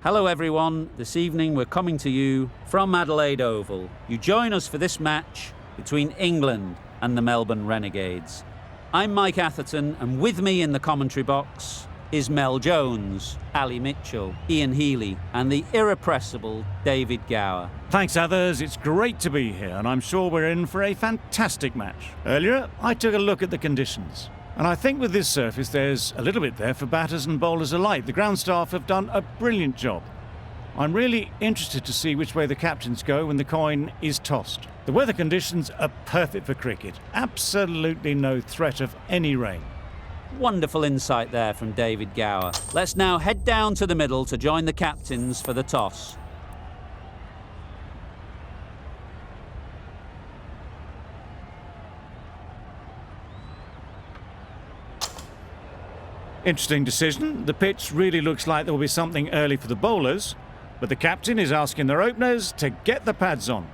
Hello everyone, this evening we're coming to you from Adelaide Oval. You join us for this match between England and the Melbourne Renegades. I'm Mike Atherton, and with me in the commentary box is Mel Jones, Ali Mitchell, Ian Healy and the irrepressible David Gower. Thanks others, it's great to be here and I'm sure we're in for a fantastic match. Earlier I took a look at the conditions. And I think with this surface there's a little bit there for batters and bowlers alike. The ground staff have done a brilliant job. I'm really interested to see which way the captains go when the coin is tossed. The weather conditions are perfect for cricket. Absolutely no threat of any rain. Wonderful insight there from David Gower. Let's now head down to the middle to join the captains for the toss. Interesting decision. The pitch really looks like there will be something early for the bowlers, but the captain is asking their openers to get the pads on.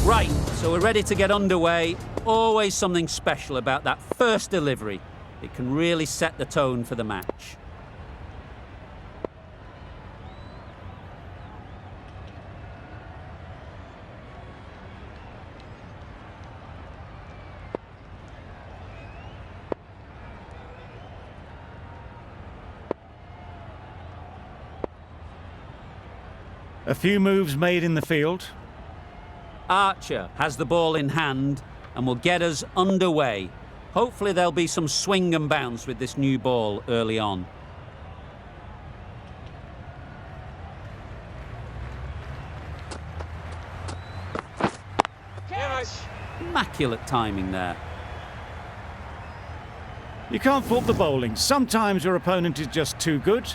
Right, so we're ready to get underway. Always something special about that first delivery. It can really set the tone for the match. A few moves made in the field. Archer has the ball in hand and will get us underway. Hopefully there'll be some swing and bounce with this new ball early on. Catch! Immaculate timing there. You can't fault the bowling. Sometimes your opponent is just too good.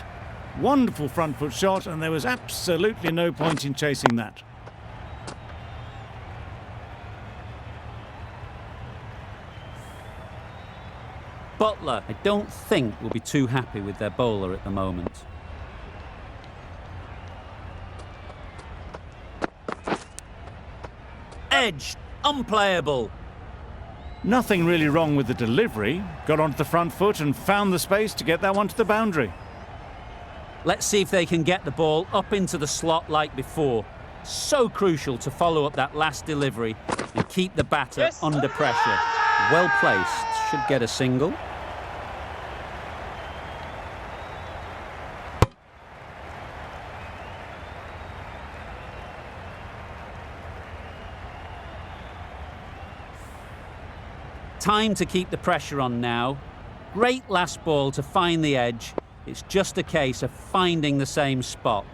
Wonderful front foot shot, and there was absolutely no point in chasing that. Butler, I don't think, will be too happy with their bowler at the moment. Edge, unplayable. Nothing really wrong with the delivery. Got onto the front foot and found the space to get that one to the boundary. Let's see if they can get the ball up into the slot like before. So crucial to follow up that last delivery and keep the batter under pressure. Well placed, should get a single. Time to keep the pressure on now. Great last ball to find the edge. It's just a case of finding the same spot.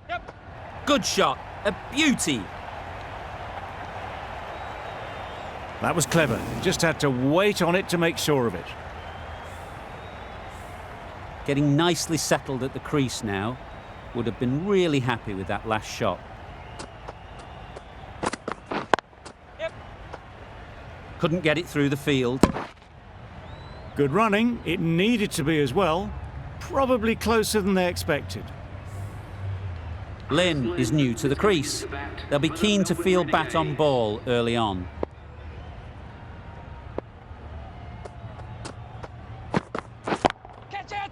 Yep. Good shot, a beauty. That was clever. Just had to wait on it to make sure of it. Getting nicely settled at the crease now. Would have been really happy with that last shot. Couldn't get it through the field. Good running. It needed to be as well. Probably closer than they expected. Lynn is new to the crease. They'll be keen to field bat on ball early on. Catch it!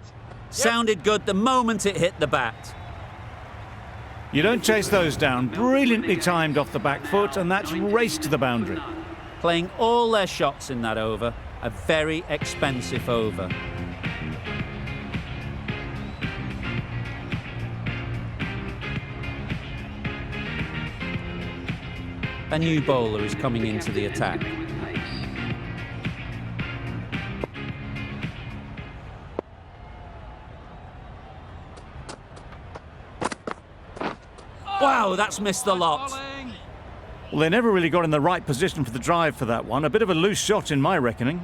Sounded good the moment it hit the bat. You don't chase those down. Brilliantly timed off the back foot, and that's raced to the boundary. Playing all their shots in that over. A very expensive over. A new bowler is coming into the attack. Wow, that's missed the lot. Well, they never really got in the right position for the drive for that one. A bit of a loose shot in my reckoning.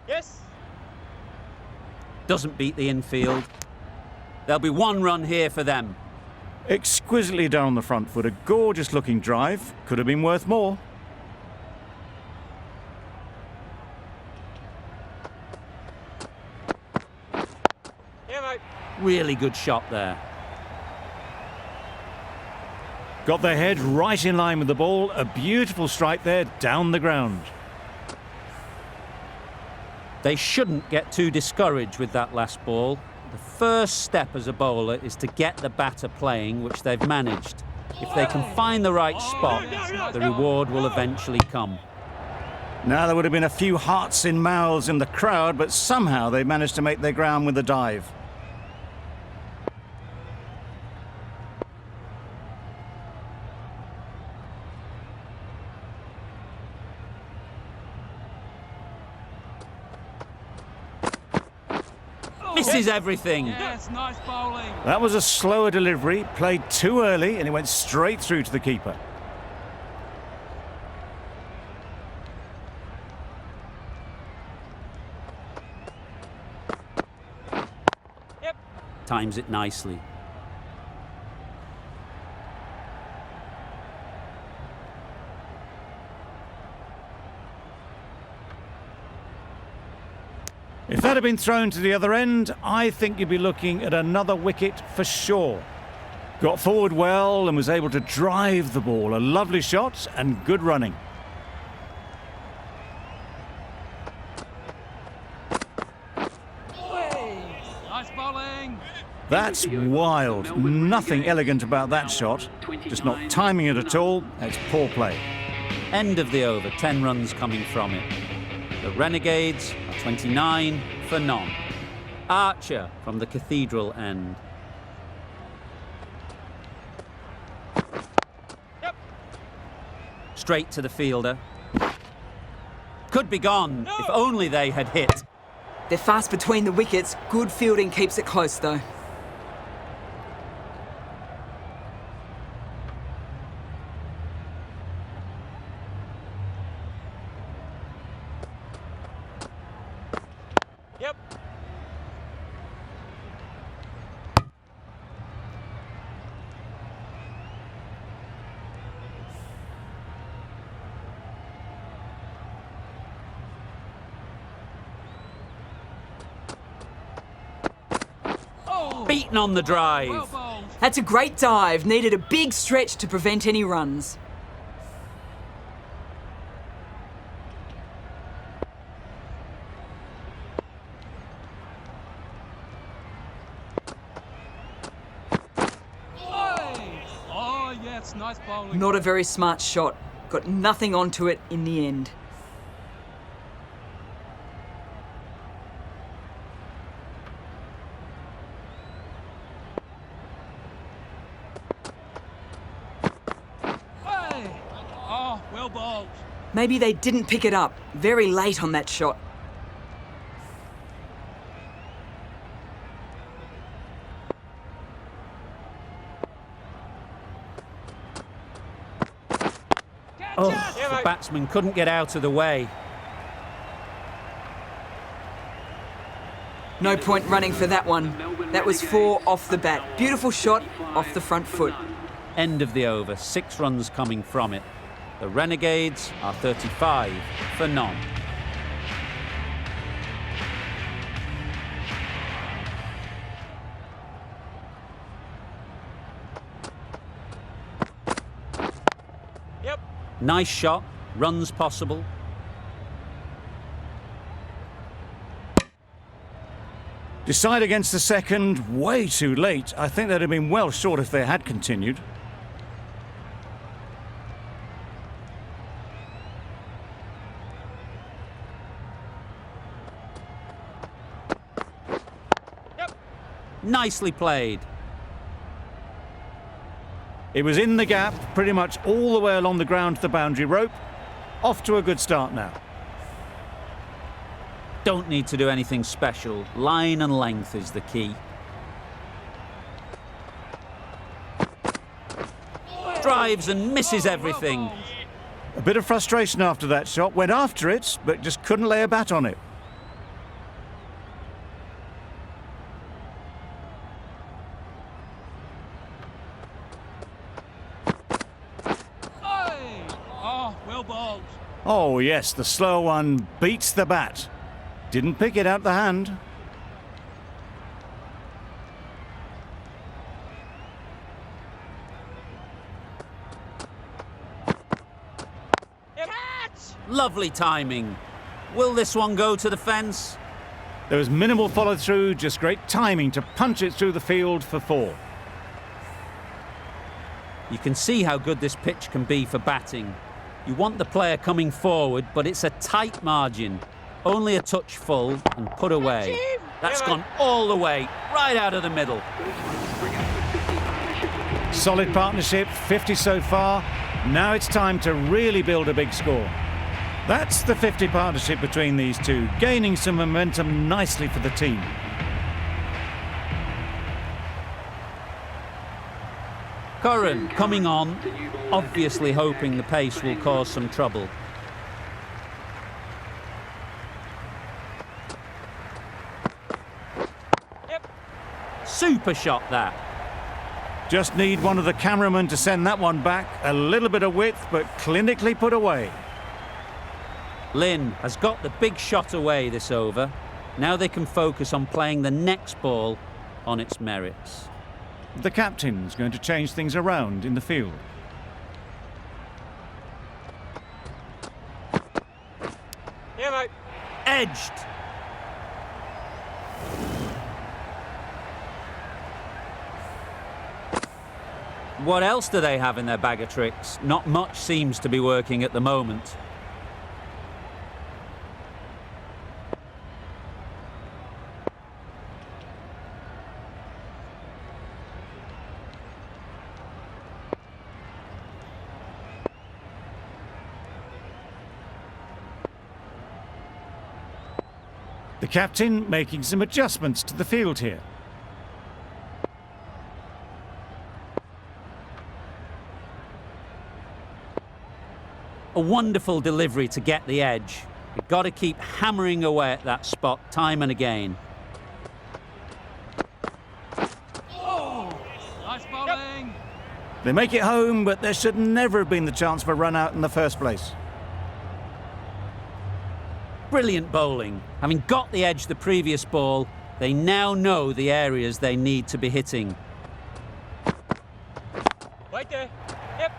Yes! Doesn't beat the infield. There'll be one run here for them. Exquisitely done on the front foot. A gorgeous looking drive. Could have been worth more. Yeah, mate. Really good shot there. Got their head right in line with the ball. A beautiful strike there down the ground. They shouldn't get too discouraged with that last ball. The first step as a bowler is to get the batter playing, which they've managed. If they can find the right spot, the reward will eventually come. Now there would have been a few hearts in mouths in the crowd, but somehow they managed to make their ground with the dive. Misses everything. Yes, nice bowling. That was a slower delivery, played too early, and it went straight through to the keeper. Yep. Times it nicely. If that had been thrown to the other end, I think you'd be looking at another wicket for sure. Got forward well and was able to drive the ball. A lovely shot and good running. Nice bowling. That's wild. Nothing elegant about that shot. Just not timing it at all. That's poor play. End of the over, 10 runs coming from it. The Renegades are 29 for none. Archer from the Cathedral end. Yep. Straight to the fielder. Could be gone if only they had hit. They're fast between the wickets. Good fielding keeps it close, though. Yep. Beaten on the drive. Well bowled. That's a great dive. Needed a big stretch to prevent any runs. Oh, yes, nice bowling. Not a very smart shot. Got nothing onto it in the end. Oh, well bowled. Maybe they didn't pick it up. Very late on that shot. Oh, Yeah, the mate. batsman couldn't get out of the way. No point running for that one. That was 4 off the bat. Beautiful shot off the front foot. End of the over, 6 runs coming from it. The Renegades are 35 for none. Yep. Nice shot, runs possible. Decide against the second, way too late. I think they'd have been well short if they had continued. Yep. Nicely played. It was in the gap, pretty much all the way along the ground to the boundary rope. Off to a good start now. Don't need to do anything special. Line and length is the key. Drives and misses everything. A bit of frustration after that shot. Went after it, but just couldn't lay a bat on it. Oh, well bowled. Oh, yes, the slow one beats the bat. Didn't pick it out the hand. Lovely timing. Will this one go to the fence? There was minimal follow-through, just great timing to punch it through the field for 4. You can see how good this pitch can be for batting. You want the player coming forward, but it's a tight margin. Only a touch full and put away. That's gone all the way, right out of the middle. Solid partnership, 50 so far. Now it's time to really build a big score. That's the 50 partnership between these two, gaining some momentum nicely for the team. Curran coming on, obviously hoping the pace will cause some trouble. Super shot that. Just need one of the cameramen to send that one back. A little bit of width, but clinically put away. Lynn has got the big shot away this over. Now they can focus on playing the next ball on its merits. The captain's going to change things around in the field. Yeah, mate. Edged. What else do they have in their bag of tricks? Not much seems to be working at the moment. The captain making some adjustments to the field here. A wonderful delivery to get the edge. You've got to keep hammering away at that spot time and again. Oh, nice bowling. They make it home, but there should never have been the chance for a run out in the first place. Brilliant bowling. Having got the edge the previous ball, they now know the areas they need to be hitting. Right there. Yep.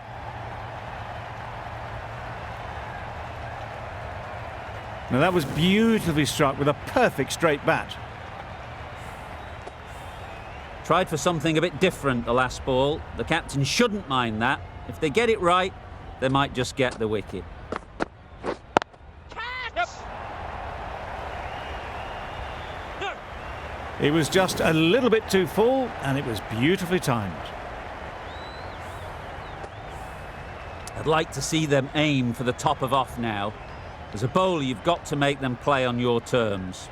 Now that was beautifully struck with a perfect straight bat. Tried for something a bit different the last ball. The captain shouldn't mind that. If they get it right, they might just get the wicket. It was just a little bit too full, and it was beautifully timed. I'd like to see them aim for the top of off now. As a bowler, you've got to make them play on your terms.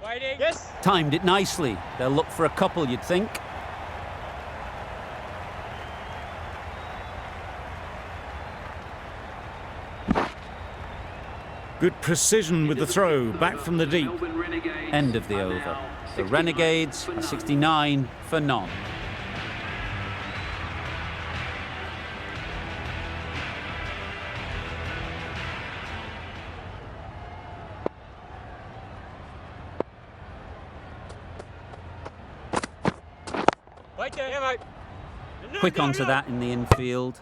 Waiting. Yes. Timed it nicely. They'll look for a couple, you'd think. Good precision with the throw, back from the deep. End of the over. The Renegades are 69 for none. Right there. Yeah, mate. Quick onto that in the infield.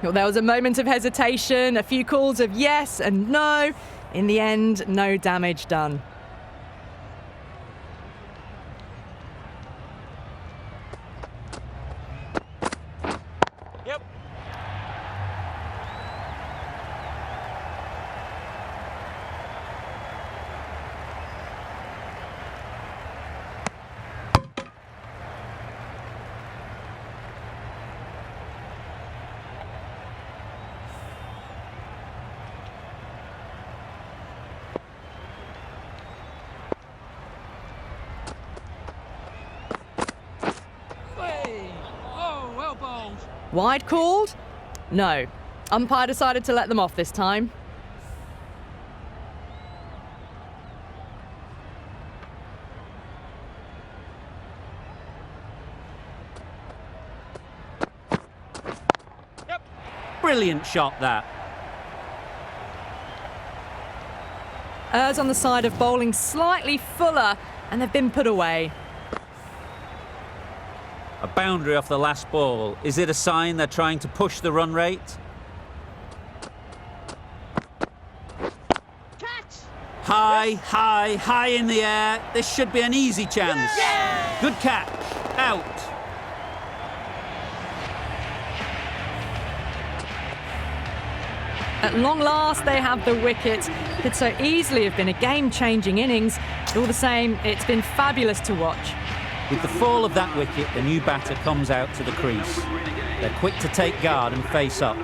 Well, there was a moment of hesitation, a few calls of yes and no. In the end, no damage done. Yep. Hey. Oh, well bowled. Wide called? No. Umpire decided to let them off this time. Brilliant shot, that. Errs on the side of bowling slightly fuller, and they've been put away. A boundary off the last ball. Is it a sign they're trying to push the run rate? High, high, high in the air. This should be an easy chance. Yeah! Good catch. Out. At long last, they have the wicket. Could so easily have been a game-changing innings. All the same, it's been fabulous to watch. With the fall of that wicket, the new batter comes out to the crease. They're quick to take guard and face up.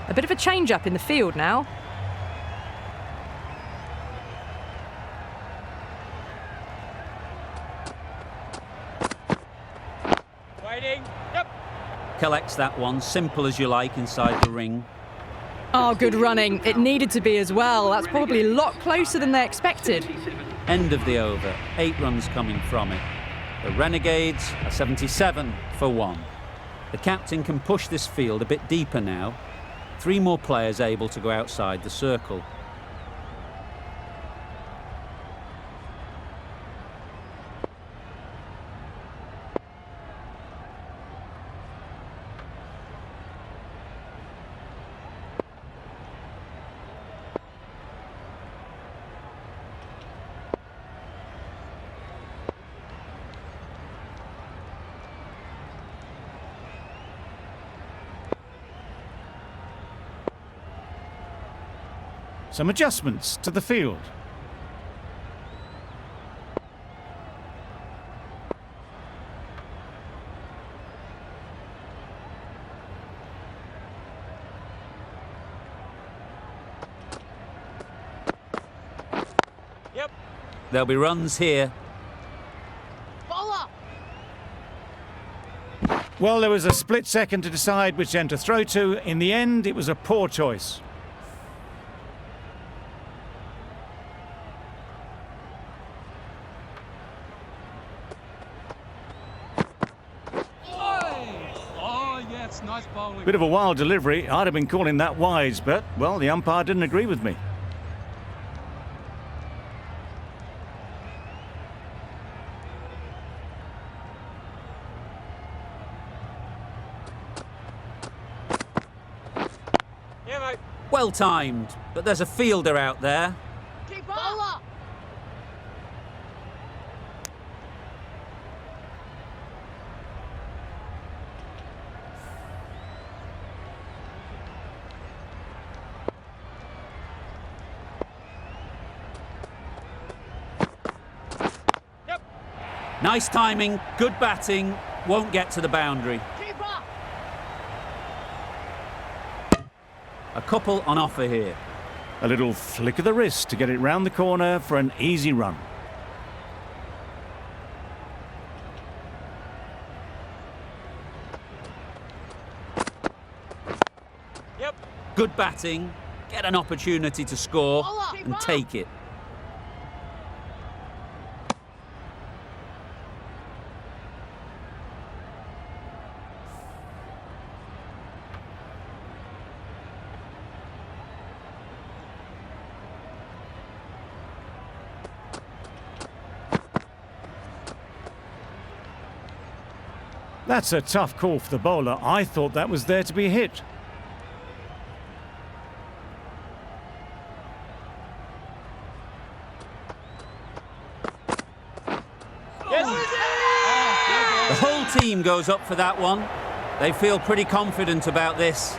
A bit of a change-up in the field now. Waiting. Yep. Collects that one, simple as you like, inside the ring. Oh, good running. It needed to be as well. That's probably a lot closer than they expected. End of the over. 8 runs coming from it. The Renegades are 77 for 1. The captain can push this field a bit deeper now. 3 more players able to go outside the circle. Some adjustments to the field. Yep. There'll be runs here. Bowler. Well, there was a split second to decide which end to throw to. In the end, it was a poor choice. Oh, yes, nice bowling. Bit of a wild delivery. I'd have been calling that wise, but, well, the umpire didn't agree with me. Yeah, mate. Well timed, but there's a fielder out there. Keep bowler. Yep. Nice timing, good batting, won't get to the boundary. Keeper. A couple on offer here. A little flick of the wrist to get it round the corner for an easy run. Yep. Good batting, get an opportunity to score and take it. That's a tough call for the bowler. I thought that was there to be hit. The whole team goes up for that one. They feel pretty confident about this.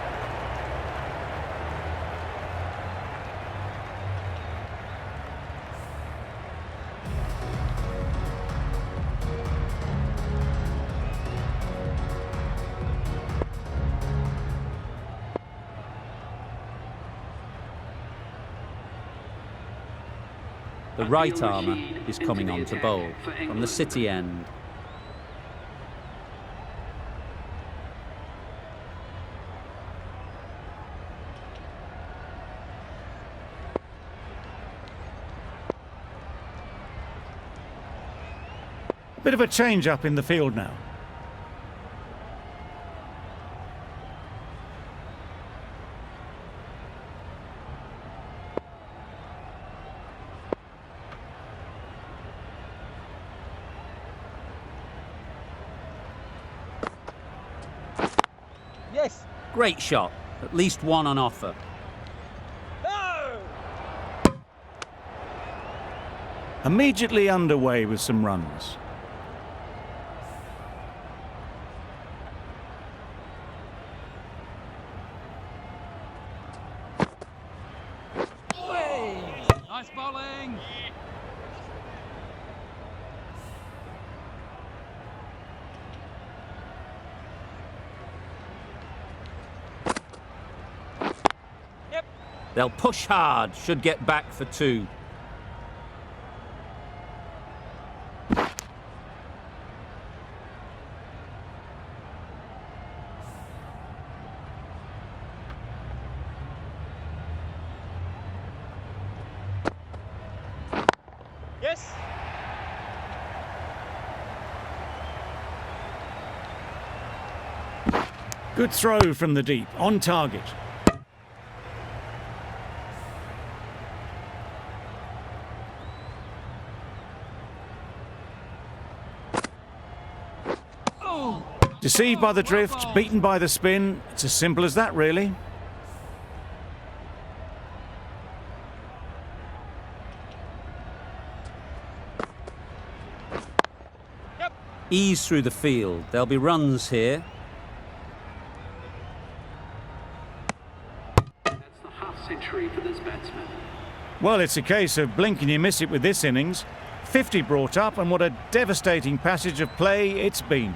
The right armour is coming on to bowl from the City end. A bit of a change up in the field now. Yes. Great shot. At least one on offer. No. Immediately underway with some runs. Nice bowling. Yep. They'll push hard, should get back for 2. Yes. Good throw from the deep, on target. Deceived by the drift, beaten by the spin. It's as simple as that, really. Yep. Ease through the field. There'll be runs here. That's the half century for this batsman. Well, it's a case of blink and you miss it with this innings. 50 brought up, and what a devastating passage of play it's been.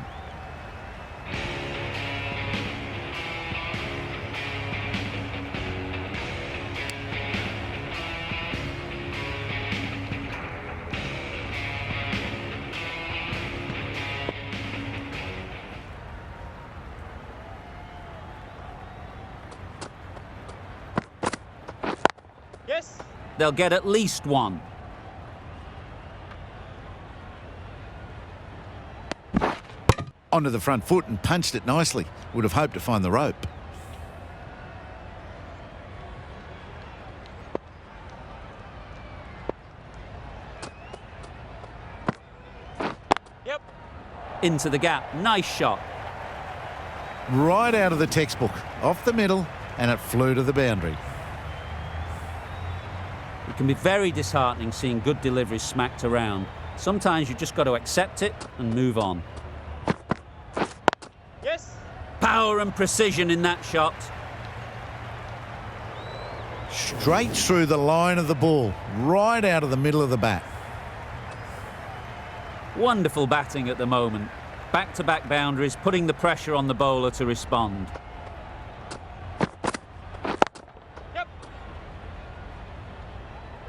Yes. They'll get at least 1. Onto the front foot and punched it nicely. Would have hoped to find the rope. Yep. Into the gap. Nice shot. Right out of the textbook, off the middle, and it flew to the boundary. It can be very disheartening seeing good deliveries smacked around. Sometimes you just got to accept it and move on. Yes. Power and precision in that shot. Straight through the line of the ball, right out of the middle of the bat. Wonderful batting at the moment. Back-to-back boundaries, putting the pressure on the bowler to respond. Yep.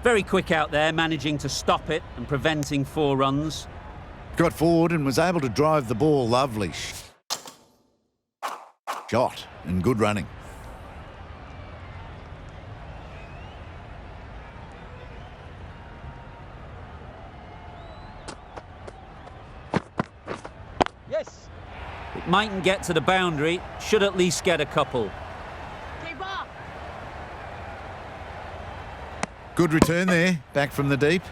Very quick out there, managing to stop it and preventing 4 runs. Got forward and was able to drive the ball lovely. Shot and good running. Yes. It mightn't get to the boundary, should at least get a couple. Keep up. Good return there, back from the deep.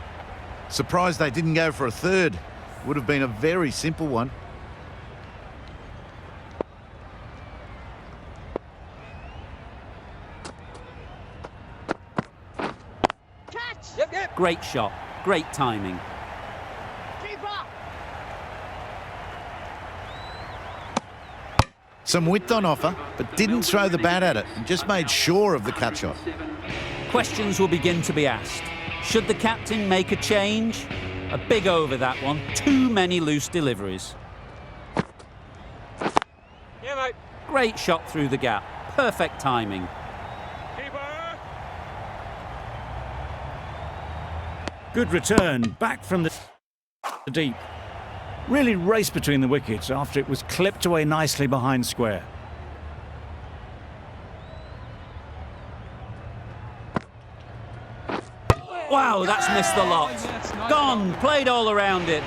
Surprised they didn't go for a third. Would have been a very simple one. Catch. Yep. Yep. Great shot, great timing. Keep up. Some width on offer, but didn't throw the bat at it and just made sure of the cut shot. Questions will begin to be asked. Should the captain make a change? A big over that one. Too many loose deliveries. Yeah, mate. Great shot through the gap. Perfect timing. Keeper. Good return, back from the deep. Really raced between the wickets after it was clipped away nicely behind square. Wow, that's missed the lot. Gone, played all around it.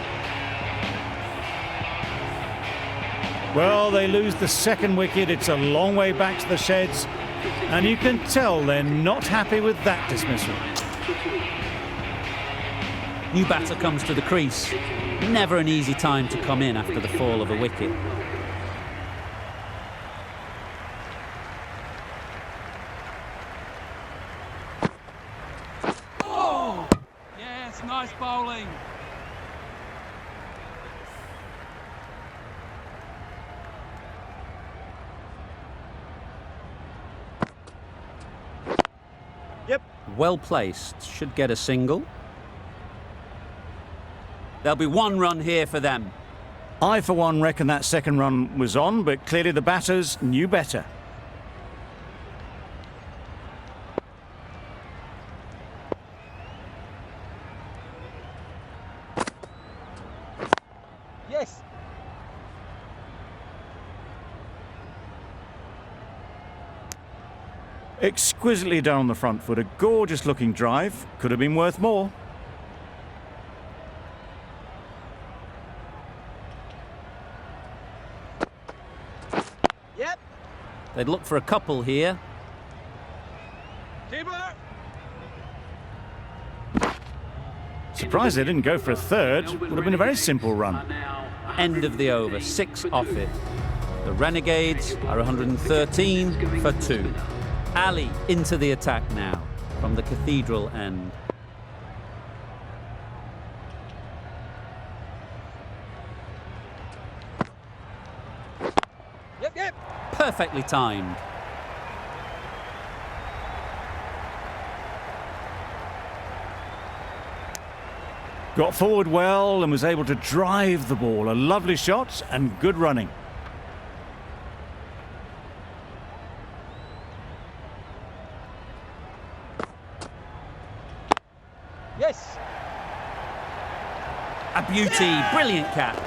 Well, they lose the second wicket. It's a long way back to the sheds. And you can tell they're not happy with that dismissal. New batter comes to the crease. Never an easy time to come in after the fall of a wicket. Oh! Yes, nice bowling. Well placed, should get a single. There'll be one run here for them. I, for one, reckon that second run was on, but clearly the batters knew better. Yes. Exquisitely done on the front foot. A gorgeous looking drive. Could have been worth more. Yep. They'd look for a couple here. Keeper. Surprised they didn't go for a third. Would have been a very simple run. End of the over, 6 off it. The Renegades are 113 for 2. Ali into the attack now from the Cathedral end. Yep. Perfectly timed. Got forward well and was able to drive the ball. A lovely shot and good running. Yes. A beauty, brilliant catch.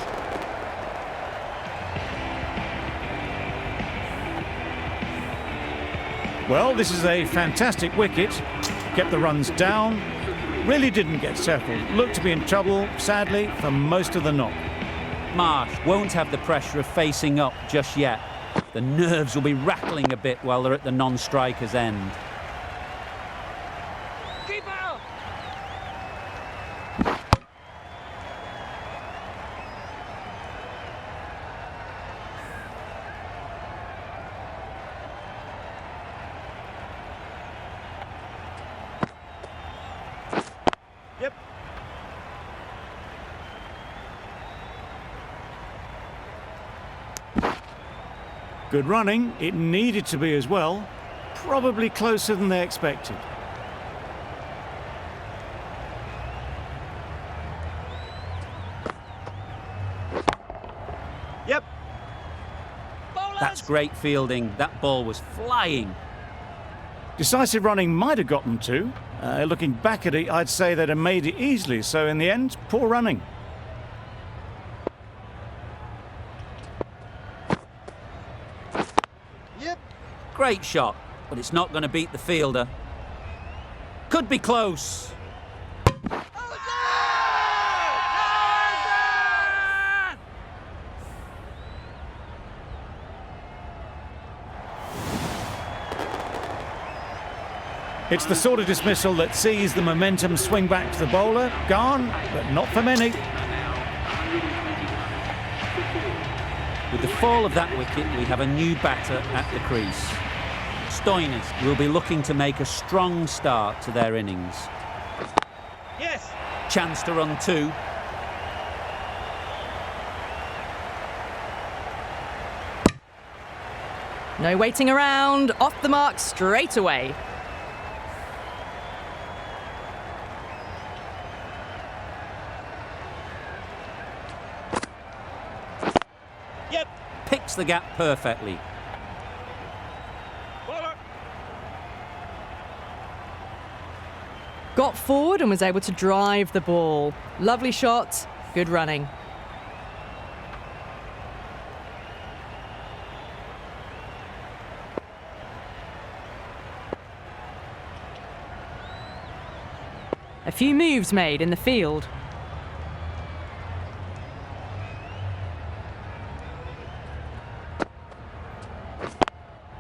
Well, this is a fantastic wicket. Kept the runs down. Really didn't get settled. Looked to be in trouble, sadly, for most of the knock. Marsh won't have the pressure of facing up just yet. The nerves will be rattling a bit while they're at the non-striker's end. Keeper. Yep. Good running. It needed to be as well. Probably closer than they expected. Yep. That's great fielding. That ball was flying. Decisive running might have got them to. Looking back at it, I'd say they'd have made it easily. So in the end, poor running. Yep. Great shot, but it's not going to beat the fielder. Could be close. It's the sort of dismissal that sees the momentum swing back to the bowler. Gone, but not for many. With the fall of that wicket, we have a new batter at the crease. Stoinis will be looking to make a strong start to their innings. Yes. Chance to run 2. No waiting around, off the mark straight away. Yep. Picks the gap perfectly. Bowler. Got forward and was able to drive the ball. Lovely shot, good running. A few moves made in the field.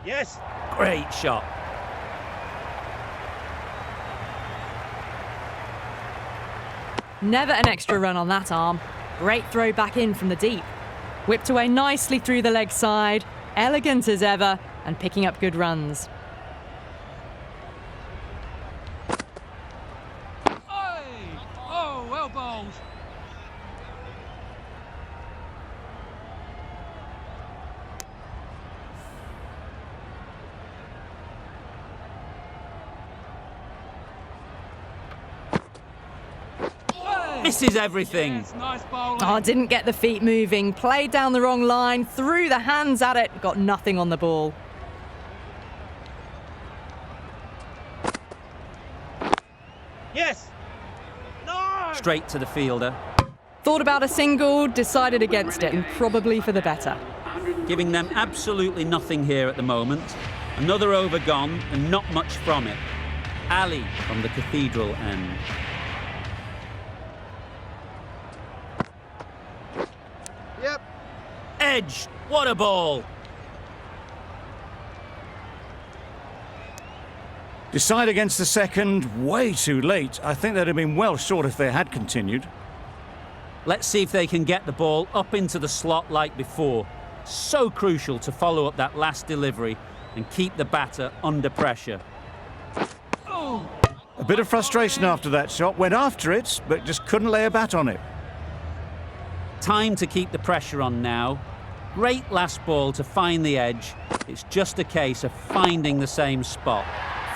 Yes. Great shot. Never an extra run on that arm. Great throw back in from the deep. Whipped away nicely through the leg side. Elegant as ever and picking up good runs. Oh, well bowled. Misses everything. Yes, nice bowling. Oh, didn't get the feet moving. Played down the wrong line. Threw the hands at it. Got nothing on the ball. Yes. No. Straight to the fielder, Thought about a single, decided against it, and probably for the better. giving them absolutely nothing here at the moment. Another over gone and not much from it. Ali from the Cathedral end. Yep. Edge, what a ball! Decide against the second, way too late. I think they'd have been well short if they had continued. Let's see if they can get the ball up into the slot like before. So crucial to follow up that last delivery and keep the batter under pressure. A bit of frustration after that shot. Went after it, but just couldn't lay a bat on it. Time to keep the pressure on now. Great last ball to find the edge. It's just a case of finding the same spot.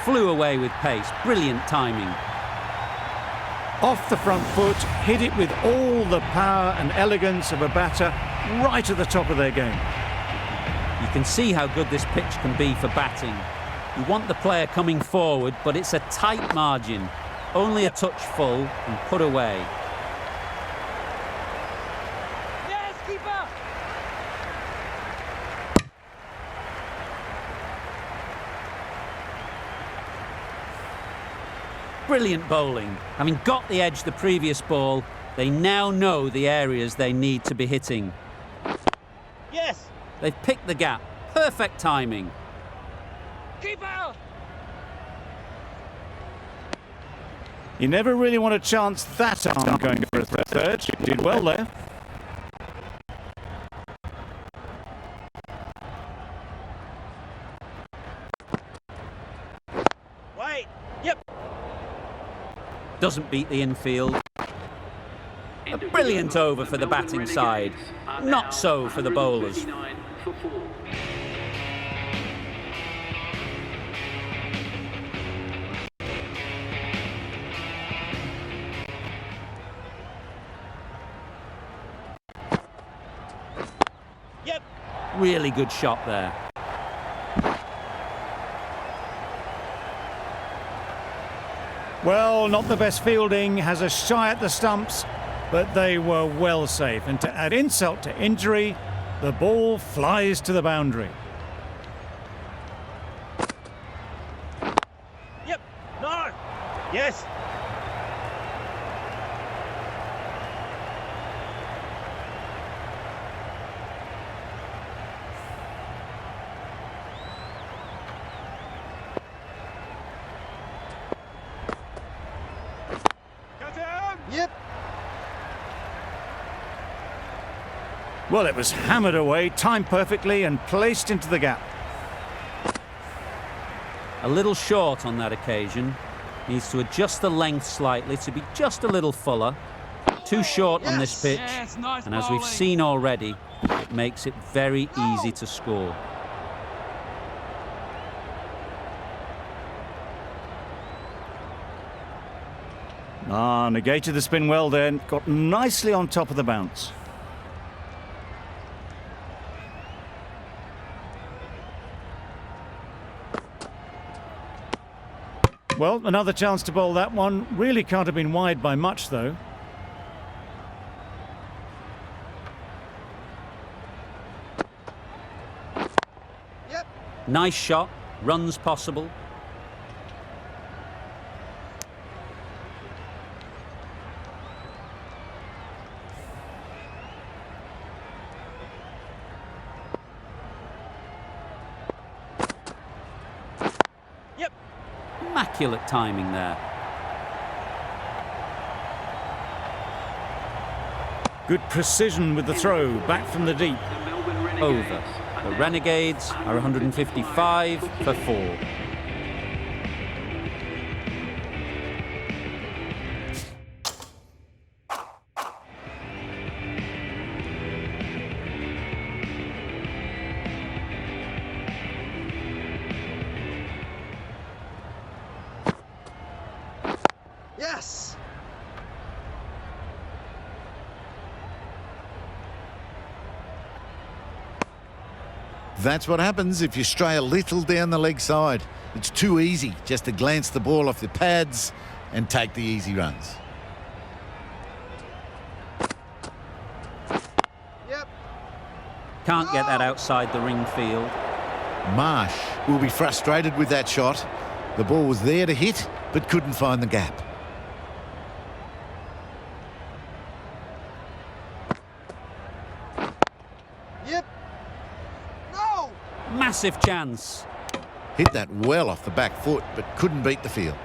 Flew away with pace. Brilliant timing. Off the front foot, hit it with all the power and elegance of a batter right at the top of their game. You can see how good this pitch can be for batting. You want the player coming forward, but it's a tight margin. Only a touch full and put away. Yes, keeper. Brilliant bowling. Having got the edge the previous ball, they now know the areas they need to be hitting. Yes. They've picked the gap. Perfect timing. Keeper. You never really want to chance that arm going for a third. She did well there. Wait. Yep. Doesn't beat the infield. A brilliant over for the batting side. Not so for the bowlers. Yep. Really good shot there. Well, not the best fielding, has a shy at the stumps, but they were well safe. And to add insult to injury, the ball flies to the boundary. Yep. No. Yes. Cut him. Yep. Well, it was hammered away, timed perfectly and placed into the gap. A little short on that occasion. Needs to adjust the length slightly to be just a little fuller. Too short on this pitch. Yes, nice And as we've bowling. seen already, it makes it very easy to score. Negated the spin well then, got nicely on top of the bounce. Well, another chance to bowl that one. Really can't have been wide by much, though. Yep. Nice shot, runs possible. Immaculate timing there. Good precision with the throw, back from the deep. The Melbourne Renegades Over. are The now Renegades are 155 for 4. Yes. That's what happens if you stray a little down the leg side. It's too easy just to glance the ball off the pads and take the easy runs. Yep. Can't get that outside the ring field. Marsh will be frustrated with that shot. The ball was there to hit, but couldn't find the gap. Yep. No. Massive chance. Hit that well off the back foot, but couldn't beat the field.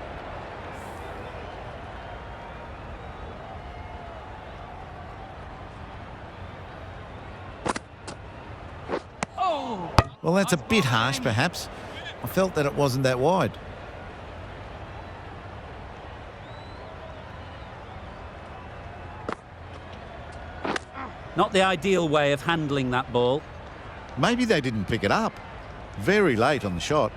Well, that's a bit harsh, perhaps. I felt that it wasn't that wide. Not the ideal way of handling that ball. Maybe they didn't pick it up. Very late on the shot.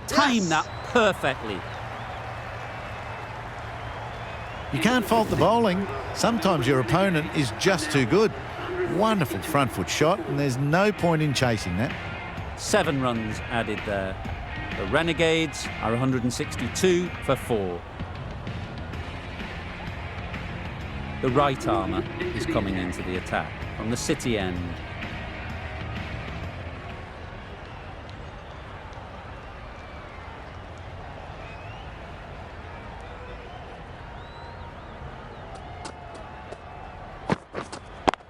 Time that perfectly. You can't fault the bowling. Sometimes your opponent is just too good. Wonderful front foot shot, and there's no point in chasing that. 7 runs added there. The Renegades are 162 for 4. The right armour is coming into the attack from the City end.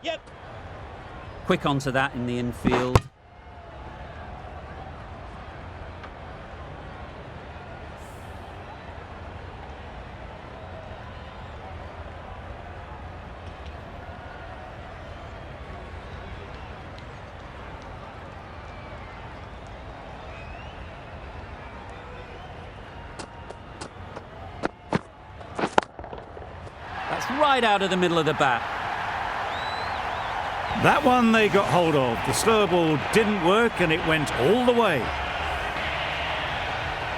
Yep. Quick onto that in the infield. That's right out of the middle of the bat. That one they got hold of. The slow ball didn't work and it went all the way.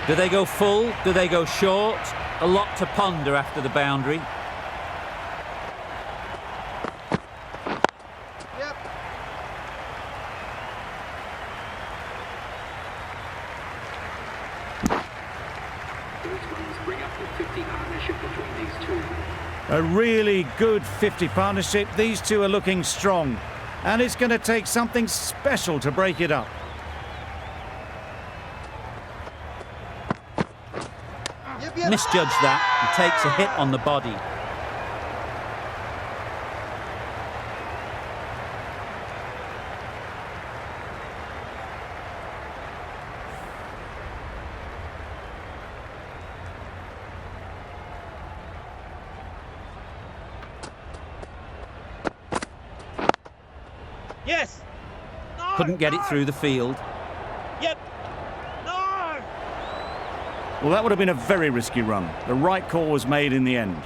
Do they go full? Do they go short? A lot to ponder after the boundary. Yep. Those runs bring up the 50 partnership between these two. A really good 50 partnership. These two are looking strong. And it's going to take something special to break it up. Yep. Yep. Misjudged that and takes a hit on the body. Yes. No. Couldn't get it no. through the field. Yep. No. Well, that would have been a very risky run. The right call was made in the end.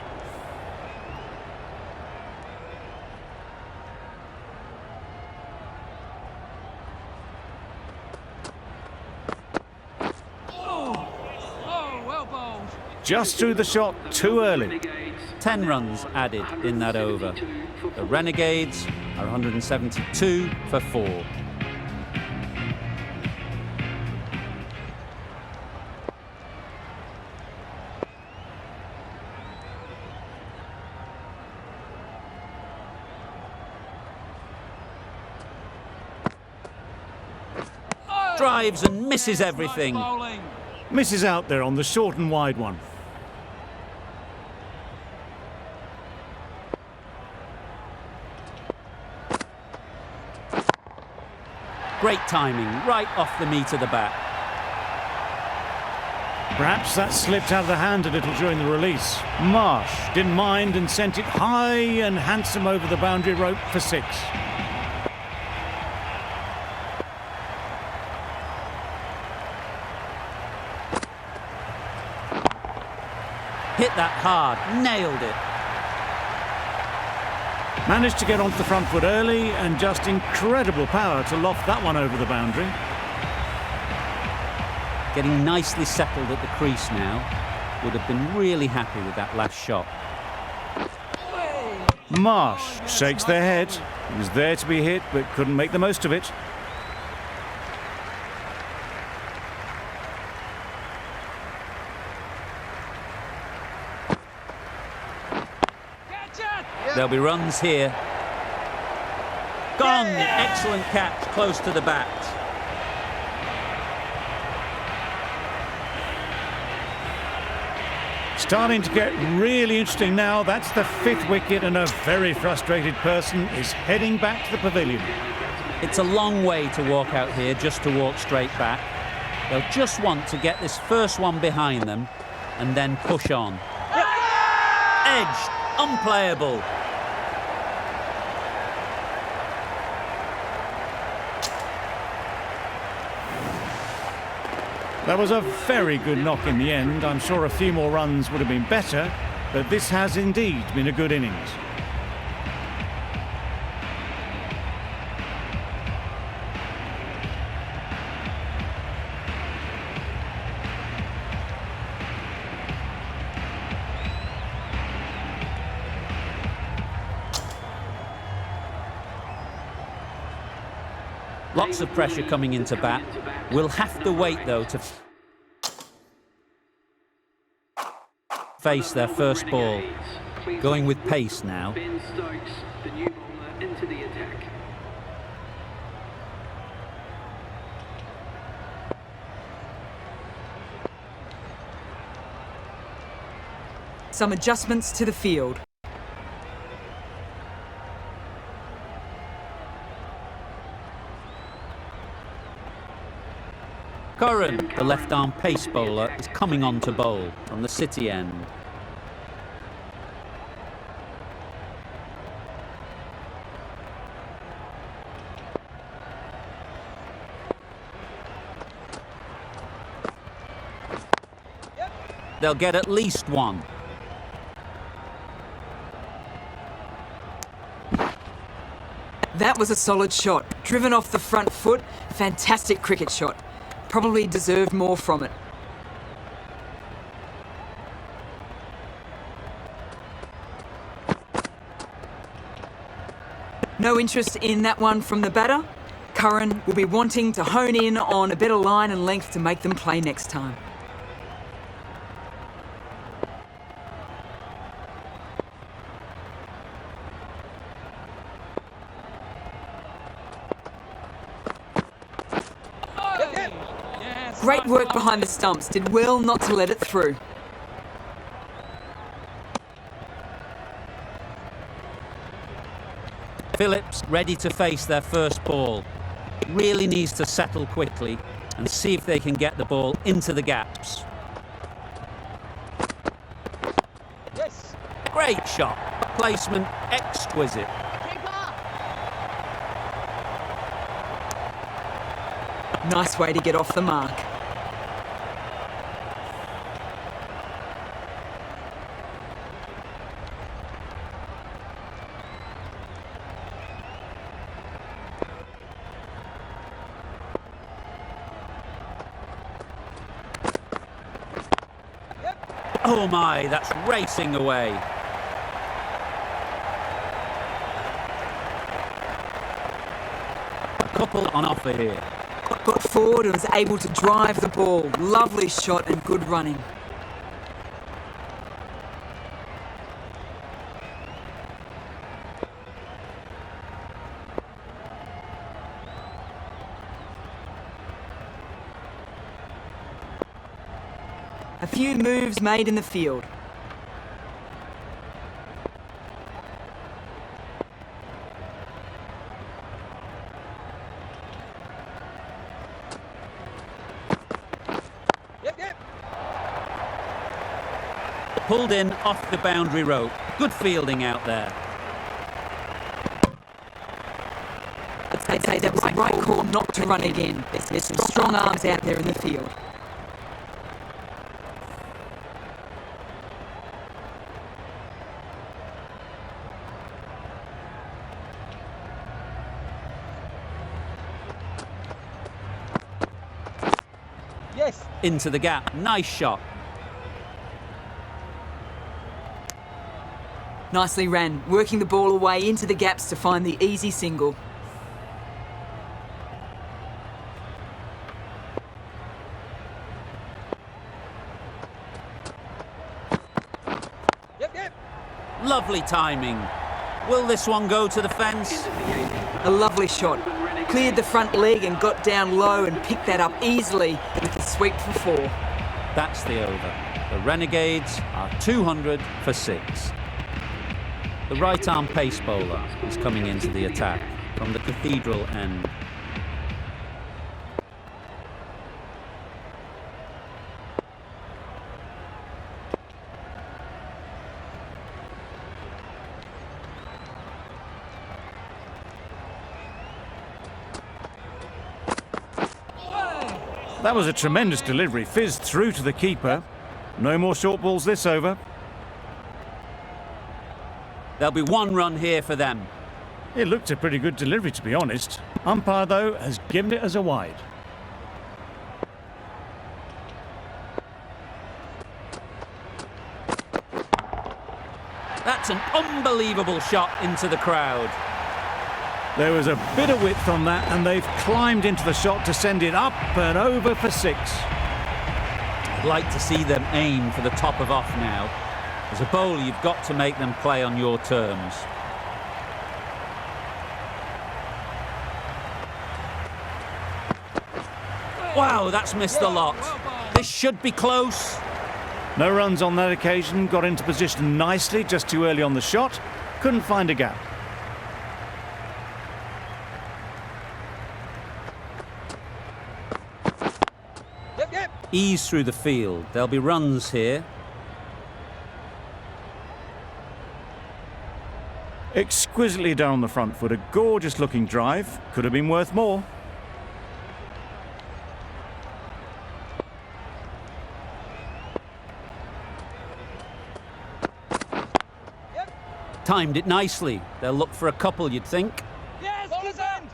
Just threw the shot too early. Renegades 10 runs added in that over. The Renegades are 172 for 4. drives and misses everything. Bowling. Misses out there on the short and wide one. Great timing, right off the meat of the bat. Perhaps that slipped out of the hand a little during the release. Marsh didn't mind and sent it high and handsome over the boundary rope for 6. Hit that hard, nailed it. Managed to get onto the front foot early and just incredible power to loft that one over the boundary. Getting nicely settled at the crease now. Would have been really happy with that last shot. Marsh shakes their head. He was there to be hit but couldn't make the most of it. There'll be runs here. Gone! Excellent catch, close to the bat. Starting to get really interesting now. That's the 5th wicket and a very frustrated person is heading back to the pavilion. It's a long way to walk out here just to walk straight back. They'll just want to get this first one behind them and then push on. Edged, unplayable. That was a very good knock in the end. I'm sure a few more runs would have been better, but this has indeed been a good innings. Lots of pressure coming into bat. We'll have to wait, though, to face their first ball. Going with pace now. Ben Stokes, the new bowler, into the attack. Some adjustments to the field. Curran, the left-arm pace bowler, is coming on to bowl from the City end. They'll get at least one. That was a solid shot. Driven off the front foot. Fantastic cricket shot. Probably deserved more from it. No interest in that one from the batter. Curran will be wanting to hone in on a better line and length to make them play next time. Great work behind the stumps. Did well not to let it through. Phillips ready to face their first ball. Really needs to settle quickly and see if they can get the ball into the gaps. Yes. Great shot. Placement exquisite. Nice way to get off the mark. Oh my, that's racing away. A couple on offer here. Got forward and was able to drive the ball. Lovely shot and good running. A few moves made in the field. Yep. Pulled in off the boundary rope. Good fielding out there. I'd say that was the right call not to run it in. There's some strong arms out there in the field. Yes. Into the gap. Nice shot. Nicely ran, working the ball away into the gaps to find the easy single. Yep. Lovely timing. Will this one go to the fence? A lovely shot. Cleared the front leg and got down low and picked that up easily with a sweep for 4. That's the over. The Renegades are 200 for 6. The right-arm pace bowler is coming into the attack from the Cathedral end. That was a tremendous delivery. Fizzed through to the keeper. No more short balls this over. There'll be 1 run here for them. It looked a pretty good delivery, to be honest. Umpire, though, has given it as a wide. That's an unbelievable shot into the crowd. There was a bit of width on that, and they've climbed into the shot to send it up and over for 6. I'd like to see them aim for the top of off now. As a bowler, you've got to make them play on your terms. Wow, that's missed a lot. This should be close. No runs on that occasion. Got into position nicely, just too early on the shot. Couldn't find a gap. Yep. Ease through the field. There'll be runs here. Exquisitely down the front foot. A gorgeous looking drive. Could have been worth more. Timed it nicely. They'll look for a couple, you'd think. Yes, bowler's end.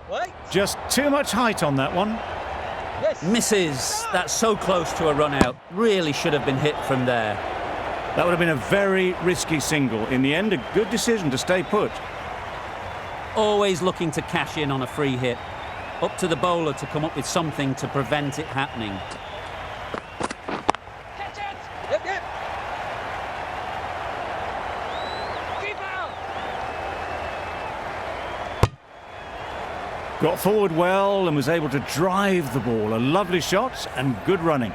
Wait. Just too much height on that one. Yes. Misses. That's so close to a run out. Really should have been hit from there. That would have been a very risky single. In the end, a good decision to stay put. Always looking to cash in on a free hit. Up to the bowler to come up with something to prevent it happening. Catch it. Yep. Keep out. Got forward well and was able to drive the ball. A lovely shot and good running.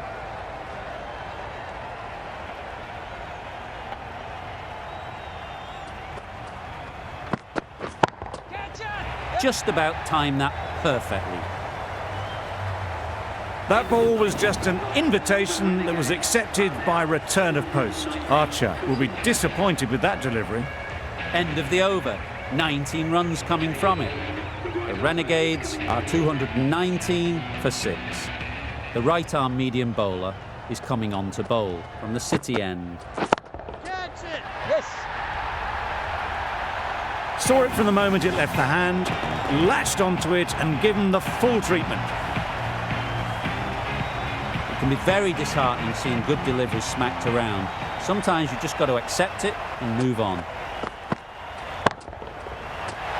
Just about timed that perfectly. That ball was just an invitation that was accepted by return of post. Archer will be disappointed with that delivery. End of the over. 19 runs coming from it. The Renegades are 219 for 6. The right-arm medium bowler is coming on to bowl from the City end. Catch it. Yes. Saw it from the moment it left the hand, latched onto it and given the full treatment. It can be very disheartening seeing good deliveries smacked around. Sometimes you just got to accept it and move on.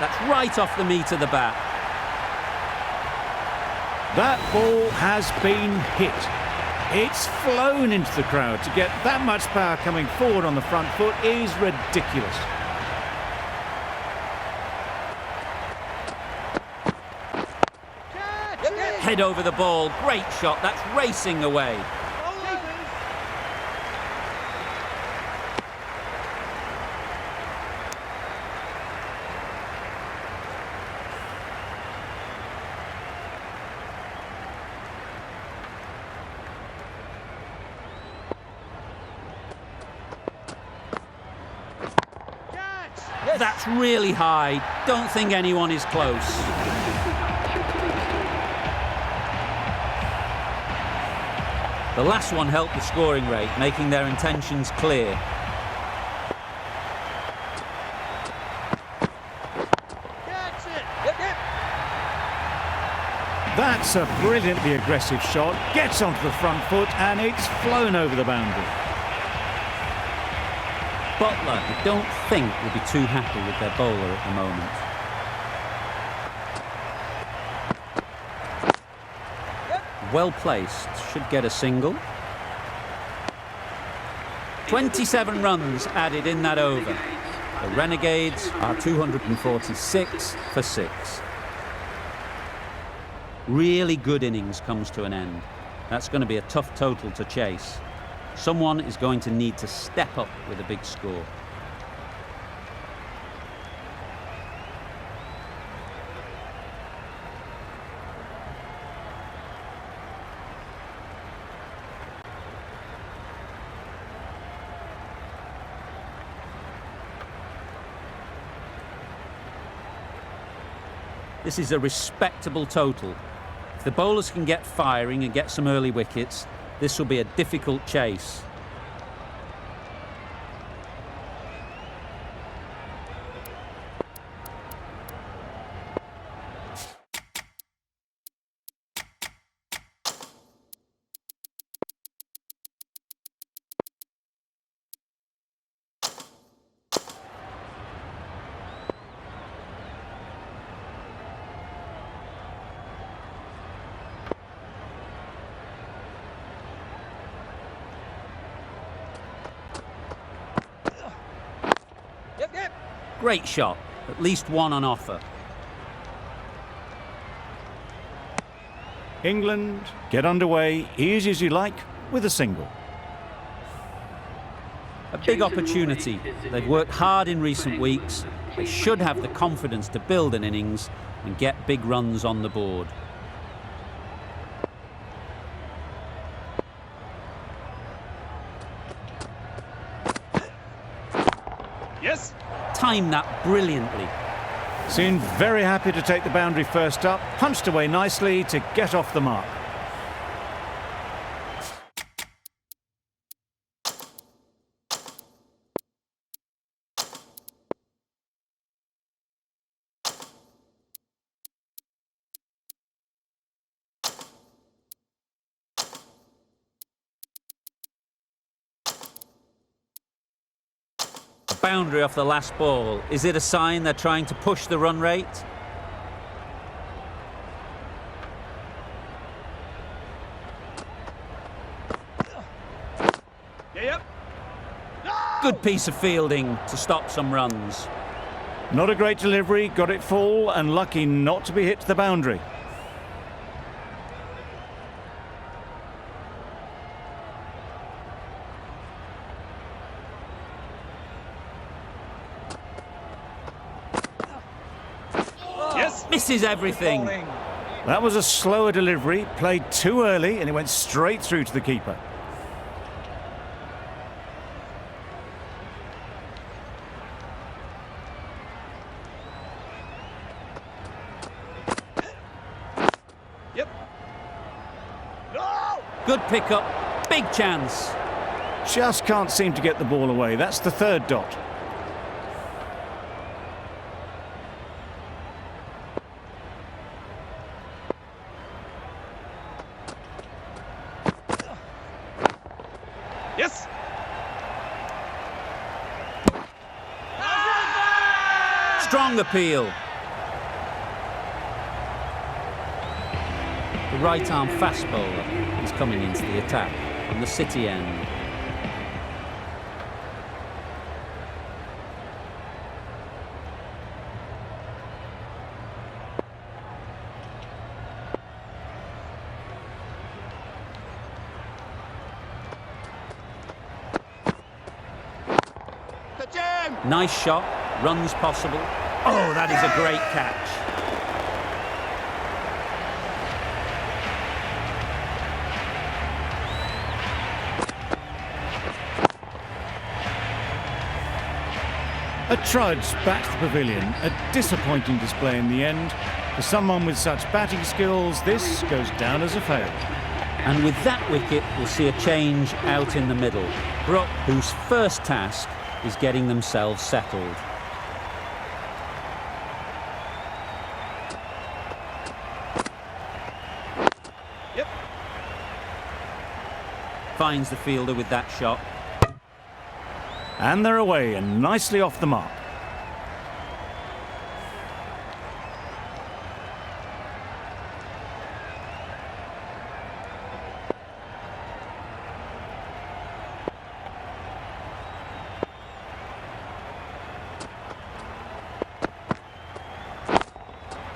That's right off the meat of the bat. That ball has been hit. It's flown into the crowd. To get that much power coming forward on the front foot is ridiculous. Head over the ball. Great shot. That's racing away. That's really high. Don't think anyone is close. The last one helped the scoring rate, making their intentions clear. That's a brilliantly aggressive shot. Gets onto the front foot and it's flown over the boundary. Butler, I don't think, will be too happy with their bowler at the moment. Well placed, should get a single. 27 runs added in that over. The Renegades are 246 for 6. Really good innings comes to an end. That's going to be a tough total to chase. Someone is going to need to step up with a big score. This is a respectable total. If the bowlers can get firing and get some early wickets, this will be a difficult chase. Great shot, at least one on offer. England get underway easy as you like with a single. A big opportunity. They've worked hard in recent weeks. They should have the confidence to build an innings and get big runs on the board. Yes. Timed that brilliantly. Seemed very happy to take the boundary first up, punched away nicely to get off the mark. Boundary off the last ball. Is it a sign they're trying to push the run rate? Yep. Good piece of fielding to stop some runs. Not a great delivery, got it full and lucky not to be hit to the boundary. Misses everything. That was a slower delivery, played too early and it went straight through to the keeper. Yep. No! Good pickup, big chance. Just can't seem to get the ball away. That's the third dot. Yes. Strong appeal. The right-arm fast bowler is coming into the attack on the City end. Nice shot, runs possible. Oh, that is a great catch. A trudge back to the pavilion, a disappointing display in the end. For someone with such batting skills, this goes down as a fail. And with that wicket, we'll see a change out in the middle. Brook, whose first task is getting themselves settled. Yep. Finds the fielder with that shot. And they're away and nicely off the mark.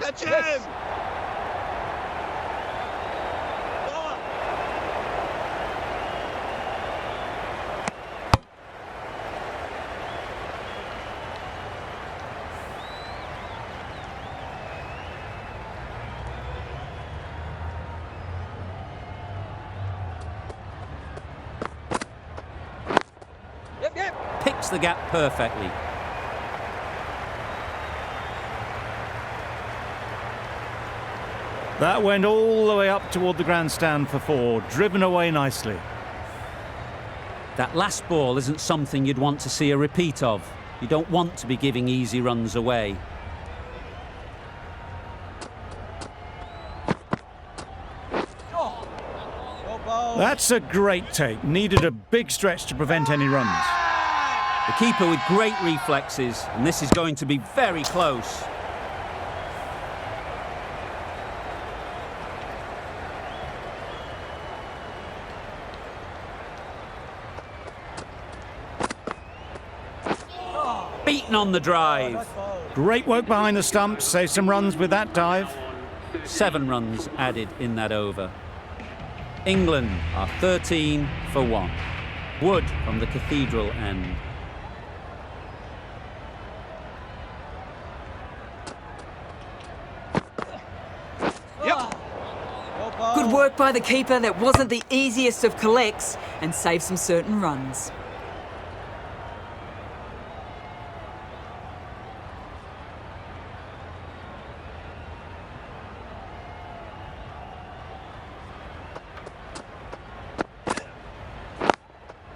Catch him! Yep. Picks the gap perfectly. That went all the way up toward the grandstand for 4, driven away nicely. That last ball isn't something you'd want to see a repeat of. You don't want to be giving easy runs away. That's a great take. Needed a big stretch to prevent any runs. The keeper with great reflexes, and this is going to be very close. Beaten on the drive. Great work behind the stumps. Save some runs with that dive. 7 runs added in that over. England are 13 for 1. Wood from the Cathedral end. Yep. Good work by the keeper. That wasn't the easiest of collects and saved some certain runs.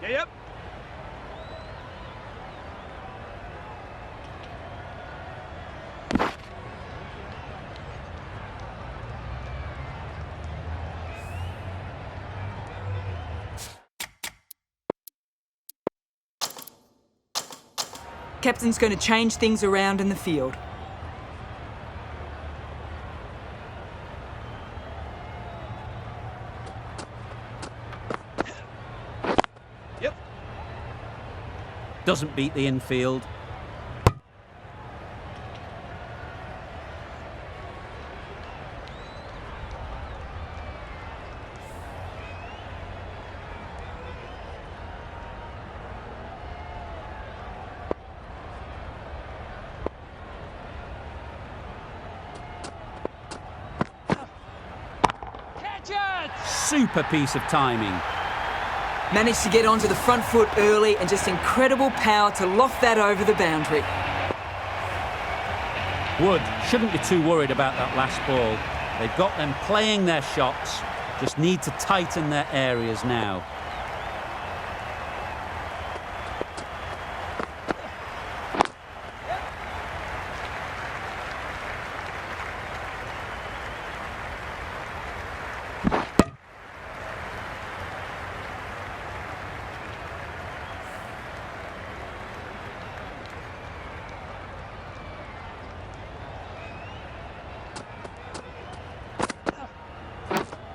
Yep. Captain's going to change things around in the field. Yep. Doesn't beat the infield. Super piece of timing. Managed to get onto the front foot early and just incredible power to loft that over the boundary. Wood shouldn't be too worried about that last ball. They've got them playing their shots, just need to tighten their areas now.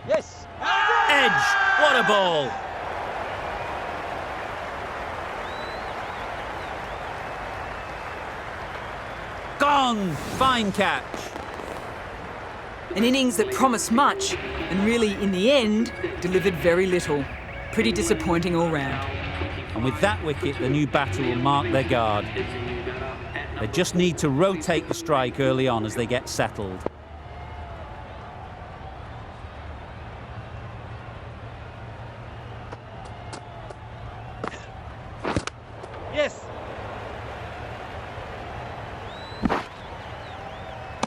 Yes. Edge What a ball! Gone! Fine catch. An innings that promised much and really, in the end, delivered very little. Pretty disappointing all round. And with that wicket, the new batter will mark their guard. They just need to rotate the strike early on as they get settled. Yes.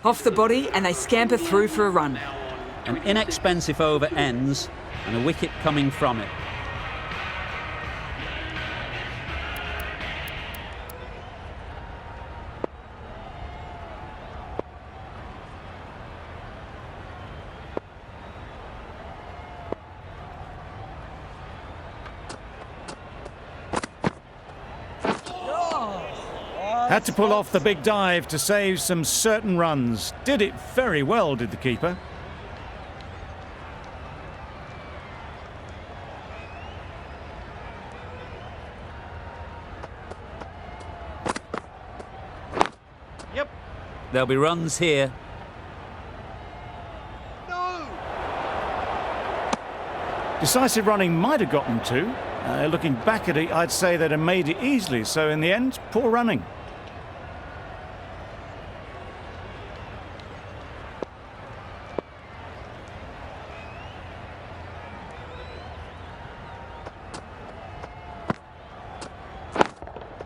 Off the body and they scamper through for a run. An inexpensive over ends and a wicket coming from it. Had to pull off the big dive to save some certain runs. Did it very well, did the keeper. Yep. There'll be runs here. No. Decisive running might have gotten two. Looking back at it, I'd say they'd have made it easily. So in the end, poor running.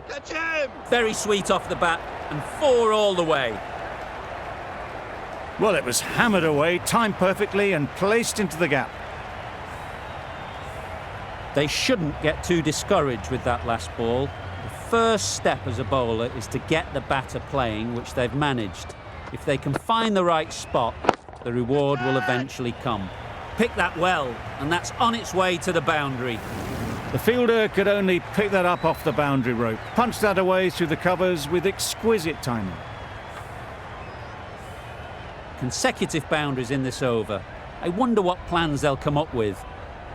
Catch him. Very sweet off the bat and 4 all the way. Well, it was hammered away, timed perfectly and placed into the gap. They shouldn't get too discouraged with that last ball. The first step as a bowler is to get the batter playing, which they've managed. If they can find the right spot, the reward will eventually come. Pick that well, and that's on its way to the boundary. The fielder could only pick that up off the boundary rope, punch that away through the covers with exquisite timing. Consecutive boundaries in this over. I wonder what plans they'll come up with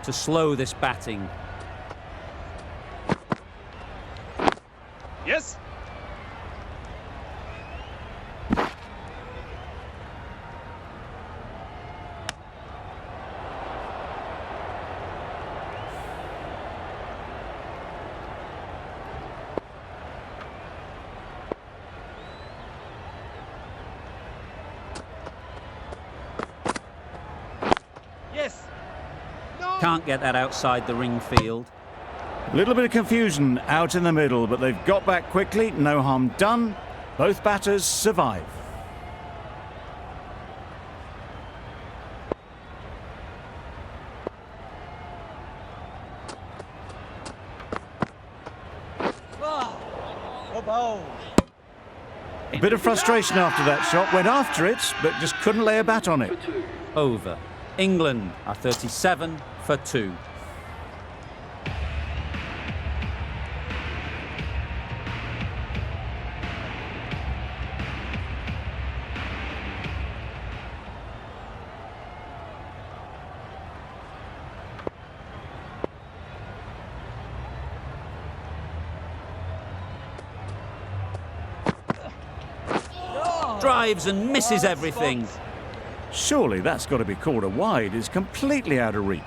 to slow this batting. Yes. Yes. No. Can't get that outside the ring field. A little bit of confusion out in the middle, but they've got back quickly, no harm done. Both batters survive. Oh, ball. A bit of frustration after that shot, went after it, but just couldn't lay a bat on it. Over. England are 37 for 2. Drives and misses everything. Surely that's got to be called a wide. It's completely out of reach.